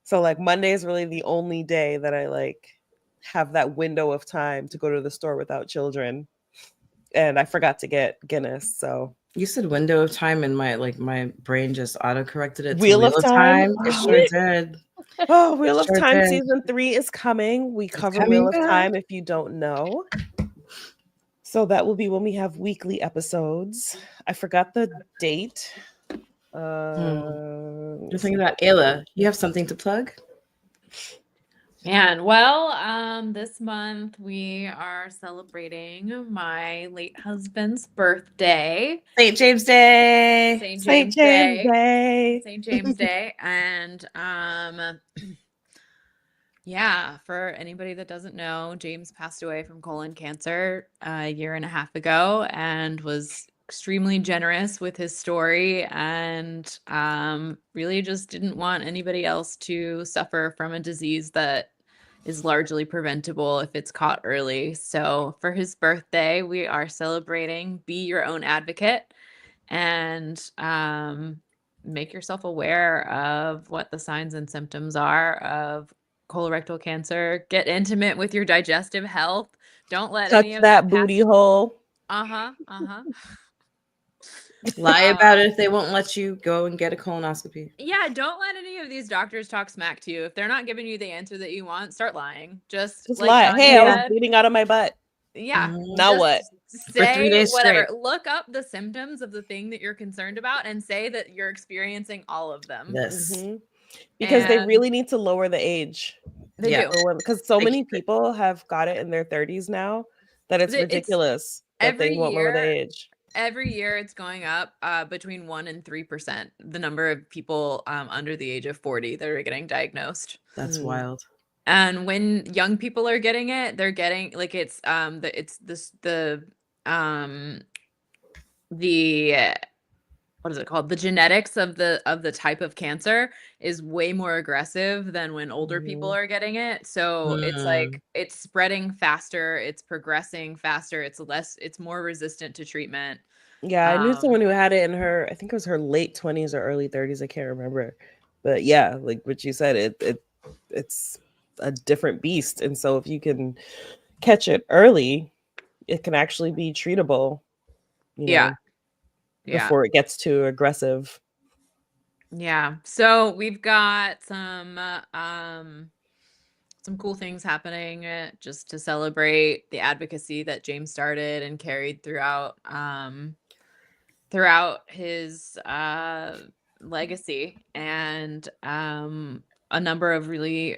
Speaker 2: So like Monday is really the only day that I like have that window of time to go to the store without children. And I forgot to get Guinness, so
Speaker 1: You said window of time, and my brain just auto-corrected it to
Speaker 2: Wheel of Time.
Speaker 1: It sure did.
Speaker 2: Oh, Wheel of
Speaker 1: Sure
Speaker 2: Time
Speaker 1: did.
Speaker 2: season 3 is coming. We cover
Speaker 1: coming
Speaker 2: Wheel of
Speaker 1: back.
Speaker 2: Time if you don't know. So that will be when we have weekly episodes. I forgot the date.
Speaker 1: Just thinking about Ayla. You have something to plug?
Speaker 4: Man, well, this month we are celebrating my late husband's birthday.
Speaker 1: St. James Day.
Speaker 4: St.
Speaker 2: St.
Speaker 4: James
Speaker 2: James
Speaker 4: Day.
Speaker 2: Day.
Speaker 4: St. James Day. And yeah, for anybody that doesn't know, James passed away from colon cancer a year and a half ago and was extremely generous with his story, and really just didn't want anybody else to suffer from a disease that is largely preventable if it's caught early. So for his birthday, we are celebrating Be Your Own Advocate. And make yourself aware of what the signs and symptoms are of colorectal cancer. Get intimate with your digestive health. Don't let
Speaker 2: Touch
Speaker 4: any of
Speaker 2: that
Speaker 4: pass-
Speaker 2: booty hole.
Speaker 1: Lie about it if they won't let you go and get a colonoscopy.
Speaker 4: Yeah, don't let any of these doctors talk smack to you. If they're not giving you the answer that you want, start lying. Just like
Speaker 2: lie.
Speaker 4: Tanya
Speaker 2: Hey, I was
Speaker 4: said,
Speaker 2: bleeding out of my butt.
Speaker 4: yeah.
Speaker 2: Now
Speaker 4: just
Speaker 2: what?
Speaker 1: For 3
Speaker 4: Say
Speaker 1: days
Speaker 4: whatever.
Speaker 1: straight.
Speaker 4: Look up the symptoms of the thing that you're concerned about and say that you're experiencing all of them.
Speaker 1: Yes.
Speaker 2: Mhm. Because they
Speaker 4: And
Speaker 2: really need to lower the age.
Speaker 4: they
Speaker 1: Yeah.
Speaker 4: do.
Speaker 2: Because so
Speaker 1: They
Speaker 2: many
Speaker 1: keep it.
Speaker 2: people have got it in their 30s now that it's
Speaker 4: It's
Speaker 2: ridiculous that they
Speaker 4: every
Speaker 2: won't lower the
Speaker 4: year.
Speaker 2: age.
Speaker 4: Every year it's going up between 1% and 3%, the number of people under the age of 40 that are getting diagnosed.
Speaker 1: That's
Speaker 2: Mhm.
Speaker 1: wild.
Speaker 4: And when young people are getting it, they're getting like it's what is it called? The genetics of the type of cancer is way more aggressive than when older people are getting it. So it's like it's spreading faster, it's progressing faster, it's more resistant to treatment.
Speaker 2: Yeah, I knew someone who had it in her, I think it was her late 20s or early 30s. I can't remember. But yeah, like what you said, it's a different beast. And so if you can catch it early, it can actually be treatable,
Speaker 4: Yeah.
Speaker 2: before it gets too aggressive.
Speaker 4: Yeah. So we've got some cool things happening just to celebrate the advocacy that James started and carried throughout his legacy, and a number of really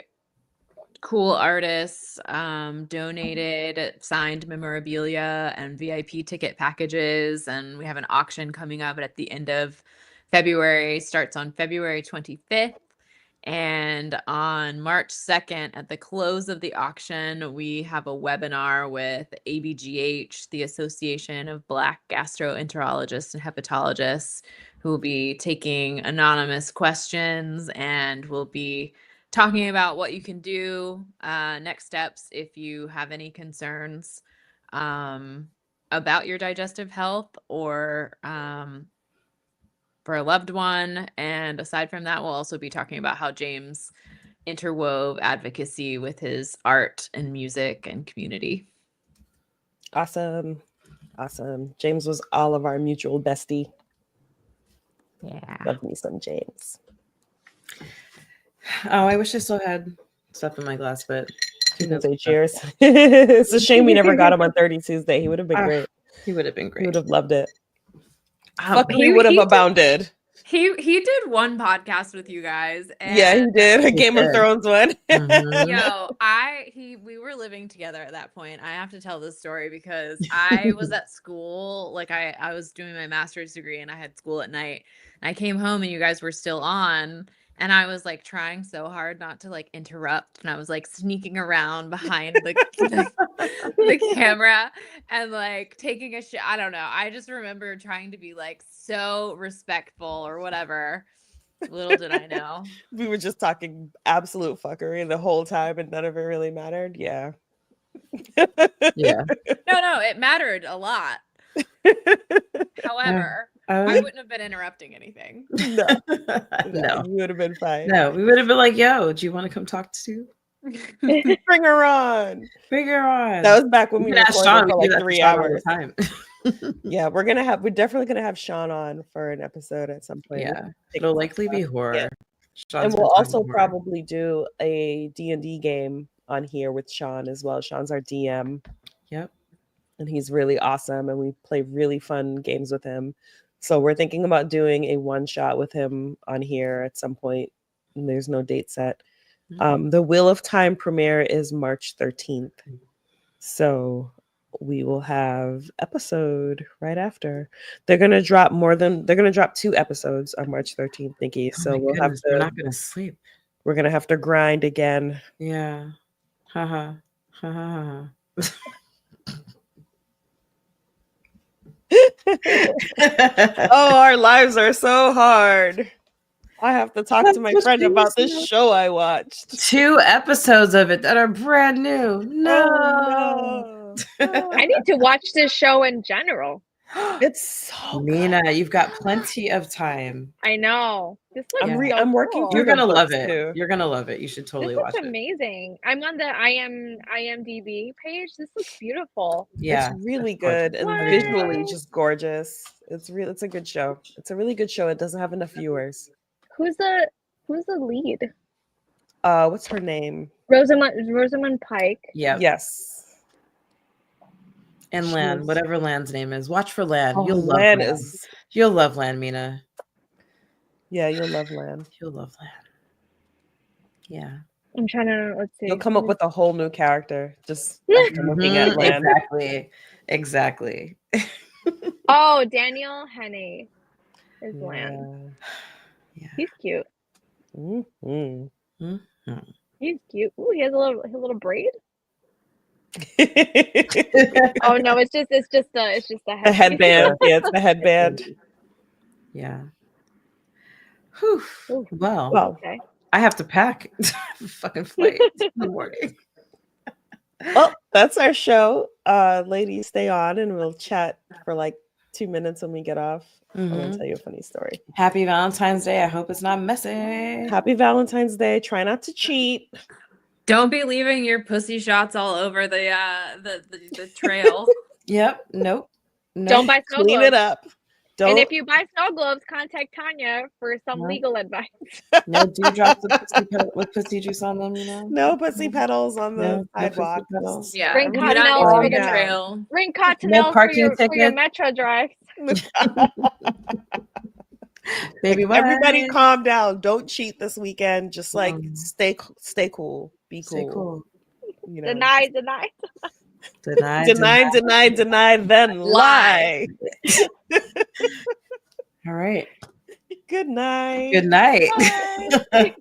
Speaker 4: cool artists donated signed memorabilia and VIP ticket packages, and we have an auction coming up at the end of February. Starts on February 25th, and on March 2nd at the close of the auction we have a webinar with ABGH, the Association of Black Gastroenterologists and Hepatologists, who will be taking anonymous questions and will be talking about what you can do, next steps if you have any concerns about your digestive health or for a loved one. And aside from that, we'll also be talking about how James interwove advocacy with his art and music and community.
Speaker 2: Awesome. James was all of our mutual bestie.
Speaker 4: Yeah.
Speaker 2: Love me some James.
Speaker 1: Oh, I wish I still had stuff in my glass, but
Speaker 2: You can say cheers. It's a shame we never got him on 30 Tuesday. He would have been great.
Speaker 1: He would have been
Speaker 2: He
Speaker 1: great.
Speaker 2: would have loved it.
Speaker 4: He
Speaker 2: would have
Speaker 4: did-
Speaker 2: abounded.
Speaker 4: He did one podcast with you guys. And
Speaker 2: Yeah, he did. A
Speaker 1: He
Speaker 2: Game of
Speaker 1: did.
Speaker 2: Thrones one.
Speaker 1: Mhm.
Speaker 4: Yo, we were living together at that point. I have to tell this story because I was at school, like I was doing my master's degree and I had school at night. And I came home and you guys were still on, and I was like trying so hard not to like interrupt, and I was like sneaking around behind the camera and like taking a shit. I don't know. I just remember trying to be like so respectful or whatever. Little did I know.
Speaker 2: We were just talking absolute fuckery the whole time and none of it really mattered. Yeah.
Speaker 1: Yeah.
Speaker 4: No, it mattered a lot. However, I wouldn't have been interrupting anything.
Speaker 2: No.
Speaker 1: No.
Speaker 2: You would have been fine.
Speaker 1: No, we would have been like, yo, do you want to come talk to?
Speaker 2: Bring her on.
Speaker 1: Bring her on.
Speaker 2: That was back when we
Speaker 1: could ask
Speaker 2: recorded
Speaker 1: Sean,
Speaker 2: for
Speaker 1: we do
Speaker 2: like
Speaker 1: that
Speaker 2: 3
Speaker 1: Sean all the
Speaker 2: hours.
Speaker 1: time.
Speaker 2: Yeah, we're definitely gonna have Sean on for an episode at some point.
Speaker 1: Yeah, it'll likely be horror.
Speaker 2: Yeah.
Speaker 1: Sean's
Speaker 2: And we'll
Speaker 1: been
Speaker 2: also
Speaker 1: talking horror.
Speaker 2: probably do a D&D game on here with Sean as well. Sean's our DM.
Speaker 1: Yep.
Speaker 2: And he's really awesome, and we play really fun games with him. So we're thinking about doing a one-shot with him on here at some point. And there's no date set. The Wheel of Time premiere is March 13th. So we will have episode right after. They're gonna drop 2 episodes on March 13th, Nikki. So we're
Speaker 1: not gonna sleep.
Speaker 2: We're gonna have to grind again.
Speaker 1: Yeah. Haha. Ha.
Speaker 2: Oh, our lives are so hard. I have to talk to my friend about this show I watched.
Speaker 1: 2 episodes of it that are brand new. No.
Speaker 2: Oh, no.
Speaker 3: I need to watch this show in general.
Speaker 2: It's so good.
Speaker 1: Nina, you've got plenty of time.
Speaker 3: I know. This looks
Speaker 2: I'm working
Speaker 3: cool.
Speaker 2: through
Speaker 1: You're
Speaker 2: the
Speaker 1: gonna love
Speaker 2: books,
Speaker 1: it.
Speaker 2: too.
Speaker 1: You're gonna love it. You should totally
Speaker 3: This
Speaker 1: watch
Speaker 3: looks
Speaker 1: it.
Speaker 3: amazing. I'm on the IMDb page. This looks beautiful.
Speaker 1: Yeah,
Speaker 2: It's really
Speaker 1: it's gorgeous.
Speaker 2: good and
Speaker 3: What?
Speaker 2: visually just gorgeous. It's a good show. It's a really good show. It doesn't have enough viewers.
Speaker 3: Who's the lead?
Speaker 2: What's her name?
Speaker 3: Rosamund Pike.
Speaker 1: Yeah.
Speaker 2: Yes.
Speaker 1: And Lan,
Speaker 2: She's-
Speaker 1: whatever Lan's name is. Watch for Lan.
Speaker 2: Oh,
Speaker 1: You'll love
Speaker 2: Lan
Speaker 1: Lan.
Speaker 2: is
Speaker 1: You'll love Lan, Mina.
Speaker 2: yeah, you'll love Lan.
Speaker 1: You'll love Lan. Yeah.
Speaker 3: I'm trying to let's see.
Speaker 2: You'll come up with a whole new character just after looking at
Speaker 1: Mhm,
Speaker 2: Lan.
Speaker 1: Exactly.
Speaker 3: Oh, Daniel Henney is Lan.
Speaker 1: Yeah.
Speaker 3: He's cute.
Speaker 2: Mhm.
Speaker 3: He's cute. Ooh, he has a little braid. Oh no, it's just a
Speaker 2: The headband. Yeah, it's the headband.
Speaker 1: Yeah. Whew.
Speaker 3: Ooh.
Speaker 1: Well,
Speaker 3: Okay.
Speaker 1: I have to pack. Fucking flight in the morning.
Speaker 2: Well, that's our show. Ladies, stay on and we'll chat for like 2 minutes when we get off. I'm gonna tell you a funny story.
Speaker 1: Happy Valentine's Day. I hope it's not messy.
Speaker 2: Happy Valentine's Day. Try not to cheat.
Speaker 4: Don't be leaving your pussy shots all over the trail.
Speaker 1: Yep. Nope.
Speaker 3: Don't buy snow
Speaker 2: Clean
Speaker 3: globes.
Speaker 2: it up. Don't.
Speaker 3: And if you buy snow globes, contact Tanya for some
Speaker 1: No.
Speaker 3: legal advice.
Speaker 1: No dewdrops with pussy juice on them, you know?
Speaker 2: No pussy petals on the
Speaker 1: No pussy
Speaker 2: sidewalk.
Speaker 1: petals.
Speaker 4: Yeah,
Speaker 3: Bring
Speaker 4: do not
Speaker 3: cottonelles
Speaker 4: leave
Speaker 3: for
Speaker 4: the
Speaker 3: the
Speaker 4: trail.
Speaker 3: Bring cottonelles
Speaker 1: parking
Speaker 3: for your
Speaker 1: tickets.
Speaker 3: metro drives.
Speaker 1: Baby,
Speaker 2: Everybody
Speaker 1: what?
Speaker 2: calm down. Don't cheat this weekend. Just like stay cool. Be
Speaker 1: Stay
Speaker 2: cool.
Speaker 1: cool.
Speaker 2: You know.
Speaker 3: Deny.
Speaker 2: Deny, then lie.
Speaker 1: All right.
Speaker 2: Good night.
Speaker 1: Good night.
Speaker 3: Bye.